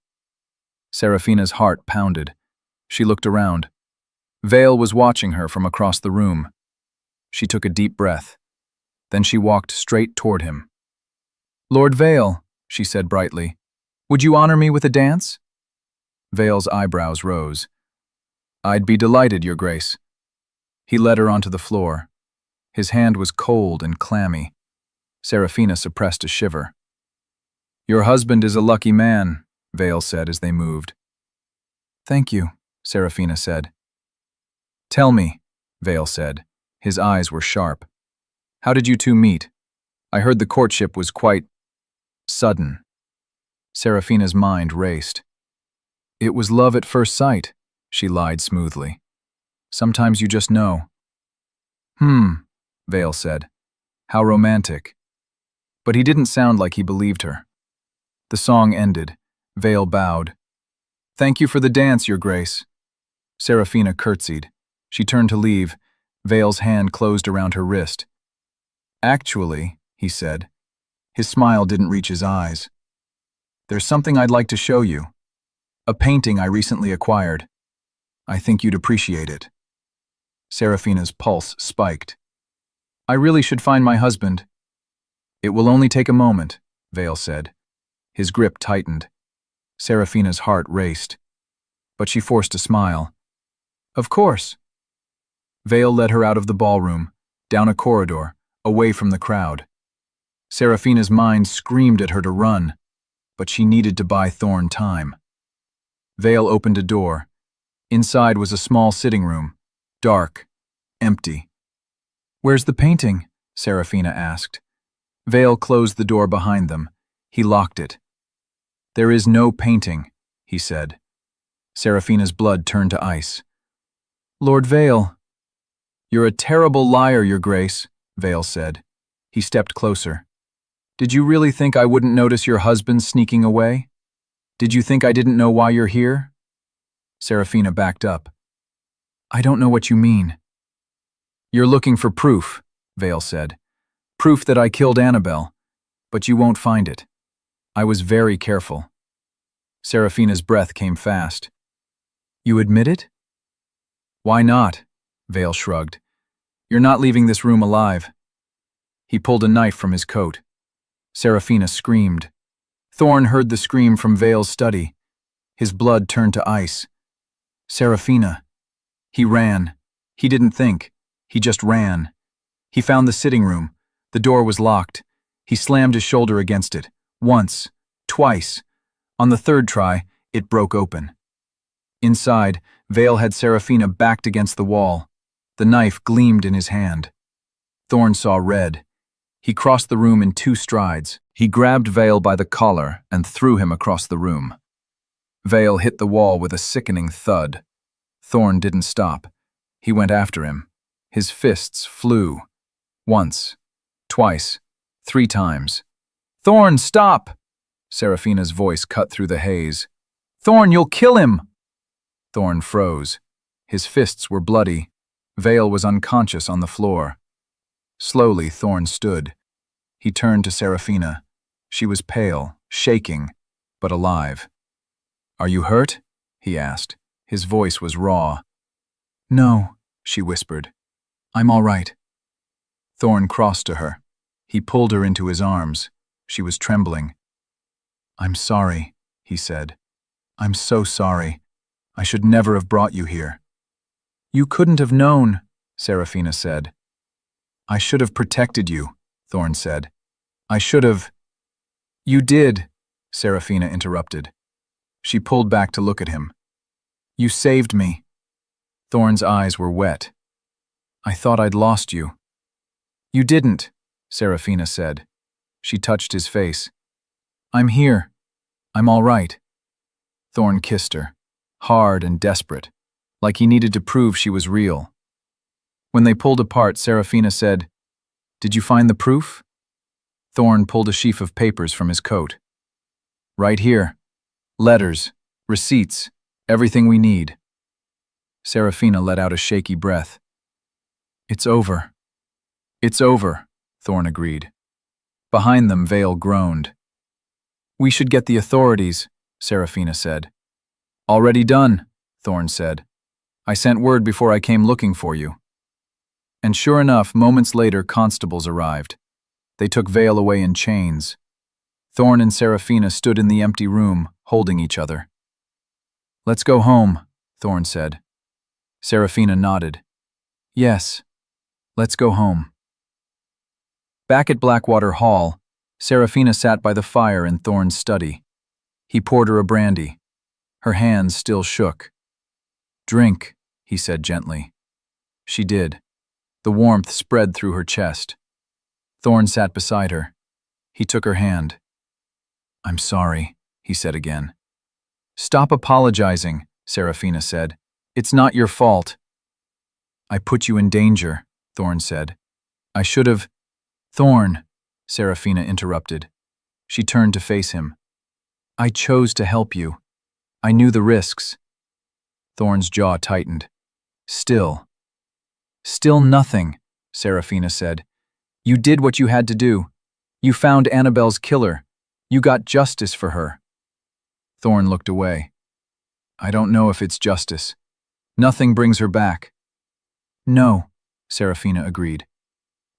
Serafina's heart pounded. She looked around. Vale was watching her from across the room. She took a deep breath. Then she walked straight toward him. Lord Vale, she said brightly, would you honor me with a dance? Vale's eyebrows rose. I'd be delighted, Your Grace. He led her onto the floor. His hand was cold and clammy. Serafina suppressed a shiver. Your husband is a lucky man, Vale said as they moved. Thank you, Serafina said. Tell me, Vale said. His eyes were sharp. How did you two meet? I heard the courtship was quite sudden. Serafina's mind raced. It was love at first sight, she lied smoothly. Sometimes you just know. Vale said. How romantic. But he didn't sound like he believed her. The song ended. Vale bowed. Thank you for the dance, Your Grace. Serafina curtsied. She turned to leave. Vale's hand closed around her wrist. Actually, he said. His smile didn't reach his eyes. There's something I'd like to show you. A painting I recently acquired. I think you'd appreciate it. Serafina's pulse spiked. I really should find my husband. It will only take a moment, Vale said. His grip tightened. Serafina's heart raced. But she forced a smile. Of course. Vale led her out of the ballroom, down a corridor, away from the crowd. Serafina's mind screamed at her to run, but she needed to buy Thorn time. Vale opened a door. Inside was a small sitting room, dark, empty. Where's the painting? Serafina asked. Vale closed the door behind them. He locked it. There is no painting, he said. Serafina's blood turned to ice. Lord Vale. You're a terrible liar, Your Grace, Vale said. He stepped closer. Did you really think I wouldn't notice your husband sneaking away? Did you think I didn't know why you're here? Serafina backed up. I don't know what you mean. You're looking for proof, Vale said. Proof that I killed Annabelle. But you won't find it. I was very careful. Serafina's breath came fast. You admit it? Why not? Vale shrugged. You're not leaving this room alive. He pulled a knife from his coat. Serafina screamed. Thorn heard the scream from Vale's study. His blood turned to ice. Serafina. He ran. He didn't think. He just ran. He found the sitting room. The door was locked. He slammed his shoulder against it. Once. Twice. On the third try, it broke open. Inside, Vale had Serafina backed against the wall. The knife gleamed in his hand. Thorn saw red. He crossed the room in 2 strides. He grabbed Vale by the collar and threw him across the room. Vale hit the wall with a sickening thud. Thorn didn't stop. He went after him. His fists flew. Once. Twice. 3 times. Thorn, stop! Serafina's voice cut through the haze. Thorn, you'll kill him! Thorn froze. His fists were bloody. Vale was unconscious on the floor. Slowly, Thorn stood. He turned to Serafina. She was pale, shaking, but alive. Are you hurt? He asked. His voice was raw. No, she whispered. I'm all right. Thorn crossed to her. He pulled her into his arms. She was trembling. I'm sorry, he said. I'm so sorry. I should never have brought you here. You couldn't have known, Serafina said. I should have protected you, Thorn said. I should have. You did, Serafina interrupted. She pulled back to look at him. You saved me. Thorn's eyes were wet. I thought I'd lost you. You didn't, Serafina said. She touched his face. I'm here. I'm all right. Thorn kissed her, hard and desperate, like he needed to prove she was real. When they pulled apart, Serafina said, Did you find the proof? Thorn pulled a sheaf of papers from his coat. Right here. Letters, receipts, everything we need. Serafina let out a shaky breath. It's over. It's over, Thorn agreed. Behind them, Vale groaned. We should get the authorities, Serafina said. Already done, Thorn said. I sent word before I came looking for you. And sure enough, moments later, constables arrived. They took Vale away in chains. Thorn and Serafina stood in the empty room, holding each other. Let's go home, Thorn said. Serafina nodded. Yes, let's go home. Back at Blackwater Hall, Serafina sat by the fire in Thorn's study. He poured her a brandy. Her hands still shook. Drink, he said gently. She did. The warmth spread through her chest. Thorn sat beside her. He took her hand. I'm sorry, he said again. Stop apologizing, Serafina said. It's not your fault. I put you in danger, Thorn said. I should have. Thorn, Serafina interrupted. She turned to face him. I chose to help you. I knew the risks. Thorn's jaw tightened. Still nothing, Serafina said. You did what you had to do. You found Annabelle's killer. You got justice for her. Thorn looked away. I don't know if it's justice. Nothing brings her back. No, Serafina agreed.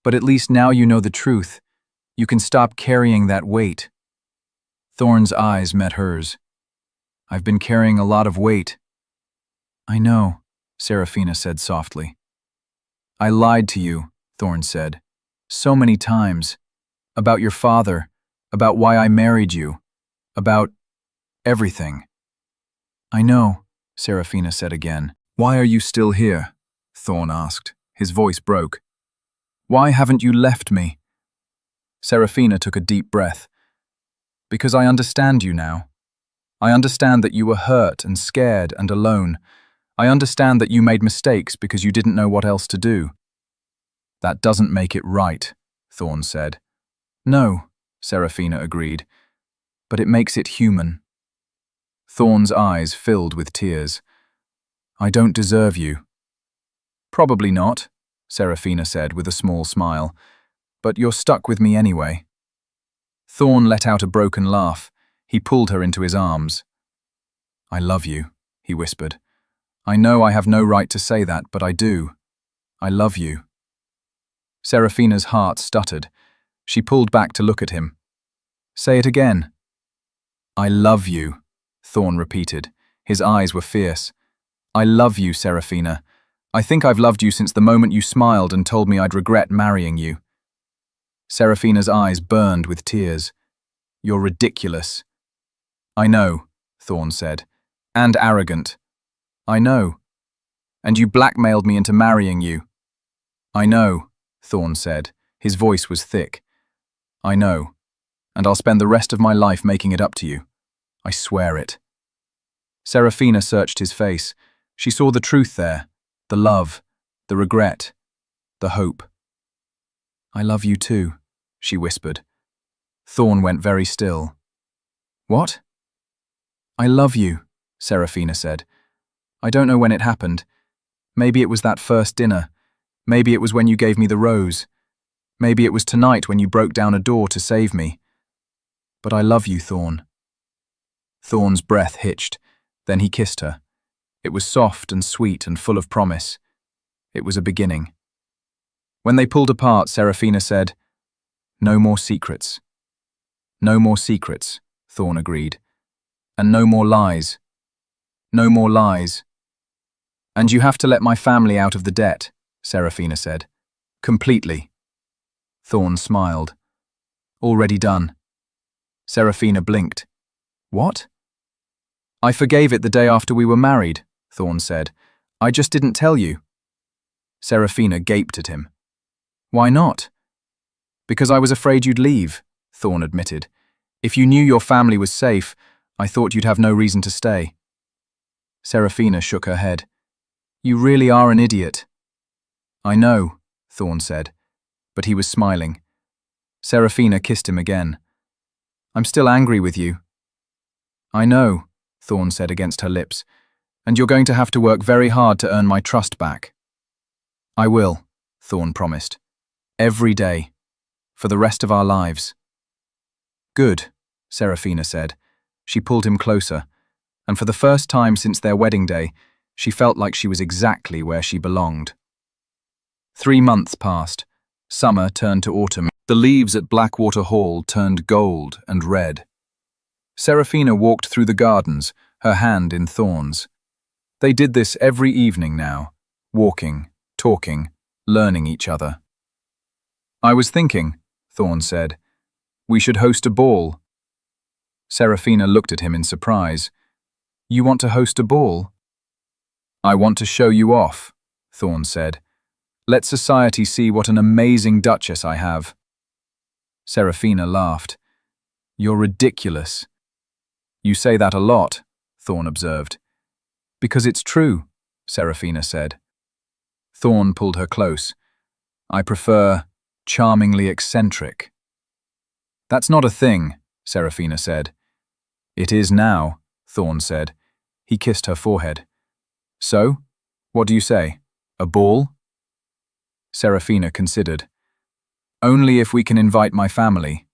But at least now you know the truth. You can stop carrying that weight. Thorn's eyes met hers. I've been carrying a lot of weight. I know, Serafina said softly. I lied to you, Thorn said. So many times. About your father, about why I married you, about everything. I know, Serafina said again. Why are you still here? Thorn asked. His voice broke. Why haven't you left me? Serafina took a deep breath. Because I understand you now. I understand that you were hurt and scared and alone. I understand that you made mistakes because you didn't know what else to do. That doesn't make it right, Thorn said. No, Serafina agreed, but it makes it human. Thorn's eyes filled with tears. I don't deserve you. Probably not, Serafina said with a small smile, but you're stuck with me anyway. Thorn let out a broken laugh. He pulled her into his arms. "I love you," he whispered. "I know I have no right to say that, but I do. I love you." Serafina's heart stuttered. She pulled back to look at him. "Say it again." "I love you," Thorn repeated. His eyes were fierce. "I love you, Serafina. I think I've loved you since the moment you smiled and told me I'd regret marrying you." Serafina's eyes burned with tears. "You're ridiculous." "I know," Thorn said. "And arrogant." "I know." "And you blackmailed me into marrying you." "I know," Thorn said. His voice was thick. "I know. And I'll spend the rest of my life making it up to you. I swear it." Serafina searched his face. She saw the truth there, the love, the regret, the hope. "I love you too," she whispered. Thorn went very still. "What?" "I love you," Serafina said. "I don't know when it happened. Maybe it was that first dinner. Maybe it was when you gave me the rose. Maybe it was tonight when you broke down a door to save me. But I love you, Thorn." Thorn's breath hitched. Then he kissed her. It was soft and sweet and full of promise. It was a beginning. When they pulled apart, Serafina said, "No more secrets." "No more secrets," Thorn agreed. "And no more lies." "No more lies." "And you have to let my family out of the debt," Serafina said. "Completely." Thorn smiled. "Already done." Serafina blinked. "What?" "I forgave it the day after we were married," Thorn said. "I just didn't tell you." Serafina gaped at him. "Why not?" "Because I was afraid you'd leave," Thorn admitted. "If you knew your family was safe, I thought you'd have no reason to stay." Serafina shook her head. "You really are an idiot." "I know," Thorn said, but he was smiling. Serafina kissed him again. "I'm still angry with you." "I know," Thorn said against her lips, "and you're going to have to work very hard to earn my trust back." "I will," Thorn promised. "Every day. For the rest of our lives." "Good," Serafina said. She pulled him closer, and for the first time since their wedding day, she felt like she was exactly where she belonged. 3 months passed. Summer turned to autumn. The leaves at Blackwater Hall turned gold and red. Serafina walked through the gardens, her hand in Thorn's. They did this every evening now, walking, talking, learning each other. "I was thinking," Thorn said, "we should host a ball." Serafina looked at him in surprise. "You want to host a ball?" "I want to show you off," Thorn said. "Let society see what an amazing duchess I have." Serafina laughed. "You're ridiculous." "You say that a lot," Thorn observed. "Because it's true," Serafina said. Thorn pulled her close. "I prefer charmingly eccentric." "That's not a thing," Serafina said. "It is now," Thorn said. He kissed her forehead. "So, what do you say? A ball?" Serafina considered. "Only if we can invite my family."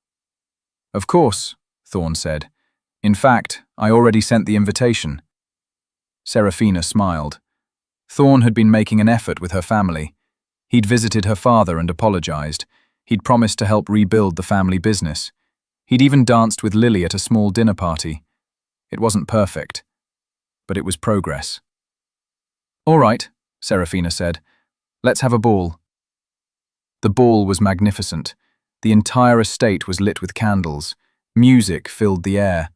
"Of course," Thorn said. "In fact, I already sent the invitation." Serafina smiled. Thorn had been making an effort with her family. He'd visited her father and apologized. He'd promised to help rebuild the family business. He'd even danced with Lily at a small dinner party. It wasn't perfect, but it was progress. "All right," Serafina said. "Let's have a ball." The ball was magnificent. The entire estate was lit with candles. Music filled the air.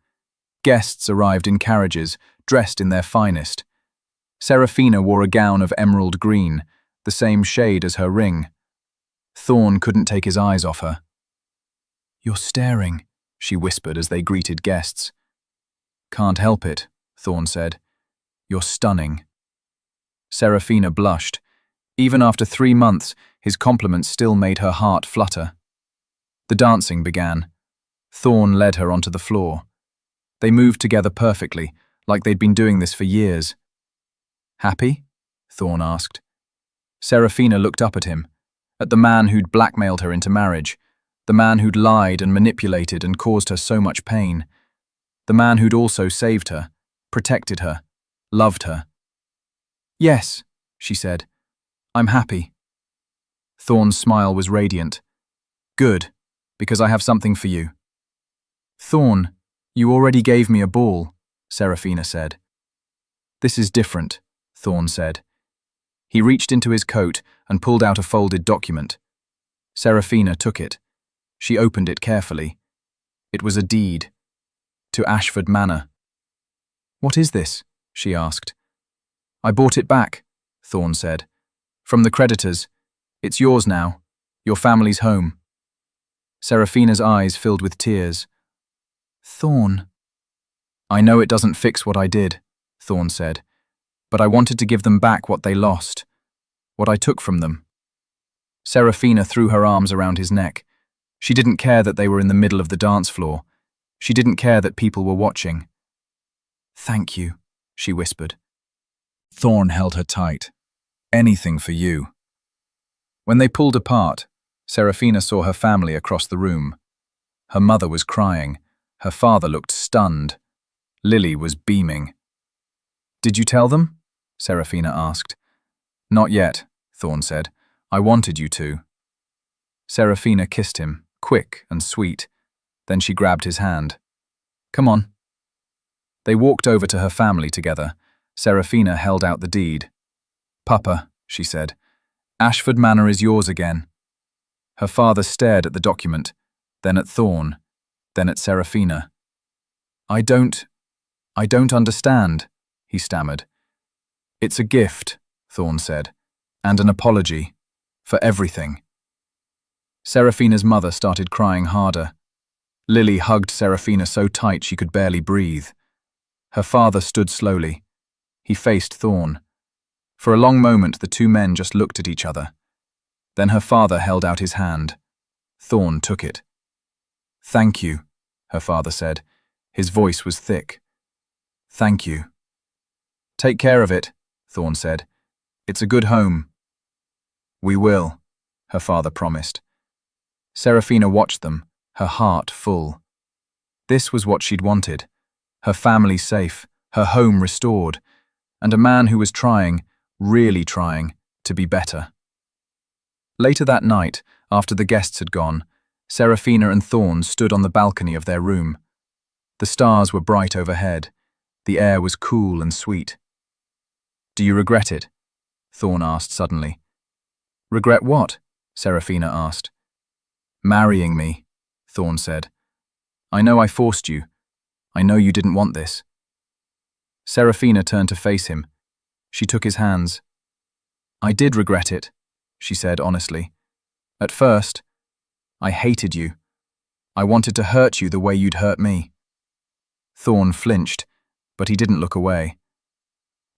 Guests arrived in carriages, dressed in their finest. Serafina wore a gown of emerald green, the same shade as her ring. Thorn couldn't take his eyes off her. "You're staring," she whispered as they greeted guests. "Can't help it," Thorn said. "You're stunning." Serafina blushed. Even after 3 months, his compliments still made her heart flutter. The dancing began. Thorn led her onto the floor. They moved together perfectly, like they'd been doing this for years. "Happy?" Thorn asked. Serafina looked up at him, at the man who'd blackmailed her into marriage, The man who'd lied and manipulated and caused her so much pain. The man who'd also saved her, protected her, loved her. "Yes," she said. "I'm happy." Thorn's smile was radiant. "Good, because I have something for you." "Thorn, you already gave me a ball," Serafina said. "This is different," Thorn said. He reached into his coat and pulled out a folded document. Serafina took it. She opened it carefully. It was a deed. To Ashford Manor. "What is this?" she asked. "I bought it back," Thorn said. "From the creditors. It's yours now. Your family's home." Serafina's eyes filled with tears. "Thorn." "I know it doesn't fix what I did," Thorn said, "but I wanted to give them back what they lost, what I took from them." Serafina threw her arms around his neck. She didn't care that they were in the middle of the dance floor. She didn't care that people were watching. "Thank you," she whispered. Thorn held her tight. "Anything for you." When they pulled apart, Serafina saw her family across the room. Her mother was crying. Her father looked stunned. Lily was beaming. "Did you tell them?" Serafina asked. "Not yet," Thorn said. "I wanted you to." Serafina kissed him, quick and sweet. Then she grabbed his hand. "Come on." They walked over to her family together. Serafina held out the deed. "Papa," she said, "Ashford Manor is yours again." Her father stared at the document, then at Thorn, then at Serafina. I don't understand," he stammered. "It's a gift," Thorn said, "and an apology. For everything." Serafina's mother started crying harder. Lily hugged Serafina so tight she could barely breathe. Her father stood slowly. He faced Thorn. For a long moment the two men just looked at each other. Then her father held out his hand. Thorn took it. "Thank you," her father said. His voice was thick. "Thank you." "Take care of it," Thorn said. "It's a good home." "We will," her father promised. Serafina watched them, her heart full. This was what she'd wanted. Her family safe, her home restored, and a man who was trying, really trying, to be better. Later that night, after the guests had gone, Serafina and Thorn stood on the balcony of their room. The stars were bright overhead. The air was cool and sweet. "Do you regret it?" Thorn asked suddenly. "Regret what?" Serafina asked. "Marrying me," Thorn said. "I know I forced you. I know you didn't want this." Serafina turned to face him. She took his hands. "I did regret it," she said honestly. "At first, I hated you. I wanted to hurt you the way you'd hurt me." Thorn flinched, but he didn't look away.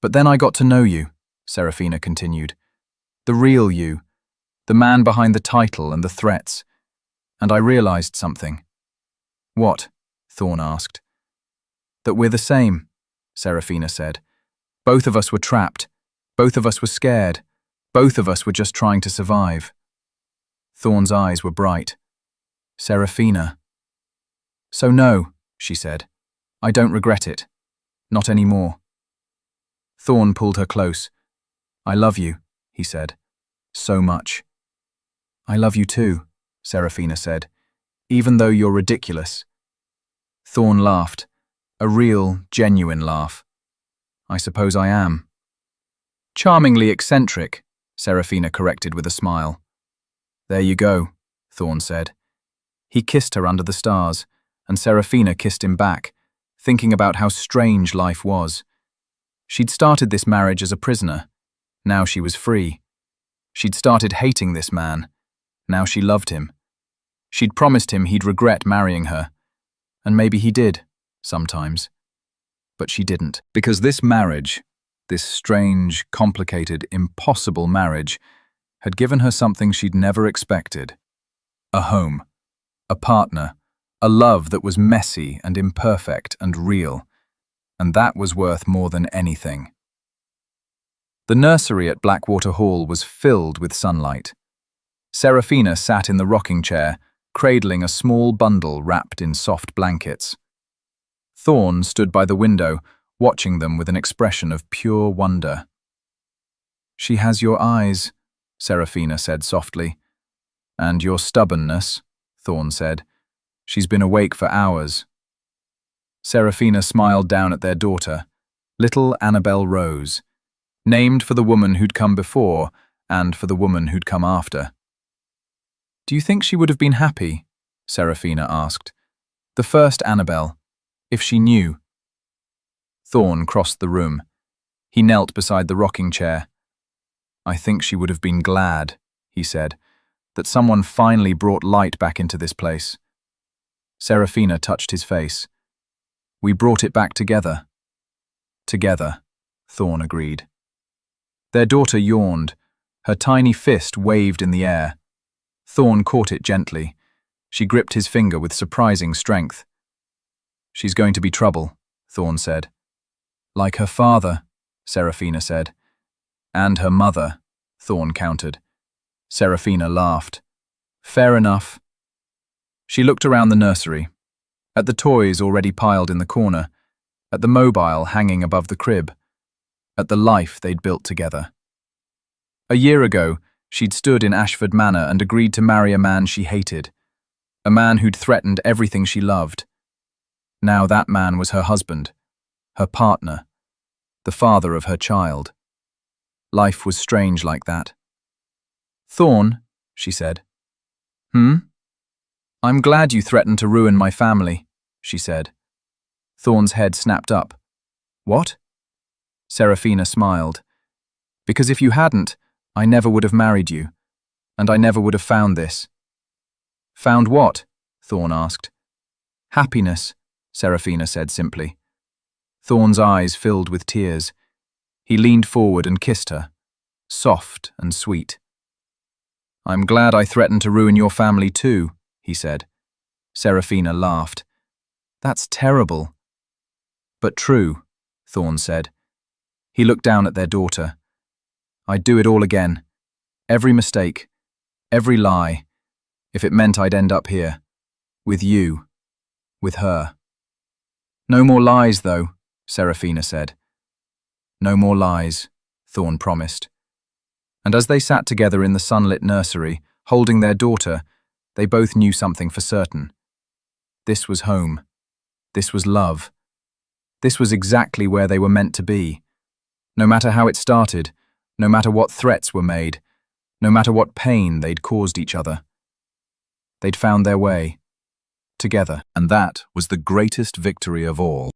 "But then I got to know you," Serafina continued. "The real you, the man behind the title and the threats. And I realized something." "What?" Thorn asked. "That we're the same," Serafina said. "Both of us were trapped. Both of us were scared. Both of us were just trying to survive." Thorn's eyes were bright. "Serafina." "So no," she said. "I don't regret it. Not anymore." Thorn pulled her close. "I love you," he said. "So much." "I love you too," Serafina said, "even though you're ridiculous." Thorn laughed, a real, genuine laugh. "I suppose I am." "Charmingly eccentric," Serafina corrected with a smile. "There you go," Thorn said. He kissed her under the stars, and Serafina kissed him back, thinking about how strange life was. She'd started this marriage as a prisoner. Now she was free. She'd started hating this man. Now she loved him. She'd promised him he'd regret marrying her. And maybe he did, sometimes. But she didn't. Because this marriage, this strange, complicated, impossible marriage, had given her something she'd never expected. A home. A partner. A love that was messy and imperfect and real. And that was worth more than anything. The nursery at Blackwater Hall was filled with sunlight. Serafina sat in the rocking chair, cradling a small bundle wrapped in soft blankets. Thorn stood by the window, watching them with an expression of pure wonder. "She has your eyes," Serafina said softly. "And your stubbornness," Thorn said. "She's been awake for hours." Serafina smiled down at their daughter, little Annabelle Rose, named for the woman who'd come before and for the woman who'd come after. "Do you think she would have been happy?" Serafina asked. "The first Annabelle, if she knew." Thorn crossed the room. He knelt beside the rocking chair. "I think she would have been glad," he said, "that someone finally brought light back into this place." Serafina touched his face. "We brought it back together." "Together," Thorn agreed. Their daughter yawned. Her tiny fist waved in the air. Thorn caught it gently. She gripped his finger with surprising strength. "She's going to be trouble," Thorn said. "Like her father," Serafina said. "And her mother," Thorn countered. Serafina laughed. "Fair enough." She looked around the nursery, at the toys already piled in the corner, at the mobile hanging above the crib, at the life they'd built together. A year ago, she'd stood in Ashford Manor and agreed to marry a man she hated, a man who'd threatened everything she loved. Now that man was her husband, her partner, the father of her child. Life was strange like that. "Thorn," she said. "I'm glad you threatened to ruin my family," she said. Thorn's head snapped up. "What?" Serafina smiled. "Because if you hadn't, I never would have married you, and I never would have found this." "Found what?" Thorn asked. "Happiness," Serafina said simply. Thorn's eyes filled with tears. He leaned forward and kissed her, soft and sweet. "I'm glad I threatened to ruin your family too," he said. Serafina laughed. "That's terrible." "But true," Thorn said. He looked down at their daughter. "I'd do it all again. Every mistake, every lie, if it meant I'd end up here. With you. With her." "No more lies, though," Serafina said. "No more lies," Thorn promised. And as they sat together in the sunlit nursery, holding their daughter, they both knew something for certain. This was home. This was love. This was exactly where they were meant to be. No matter how it started, no matter what threats were made, no matter what pain they'd caused each other. They'd found their way, together, and that was the greatest victory of all.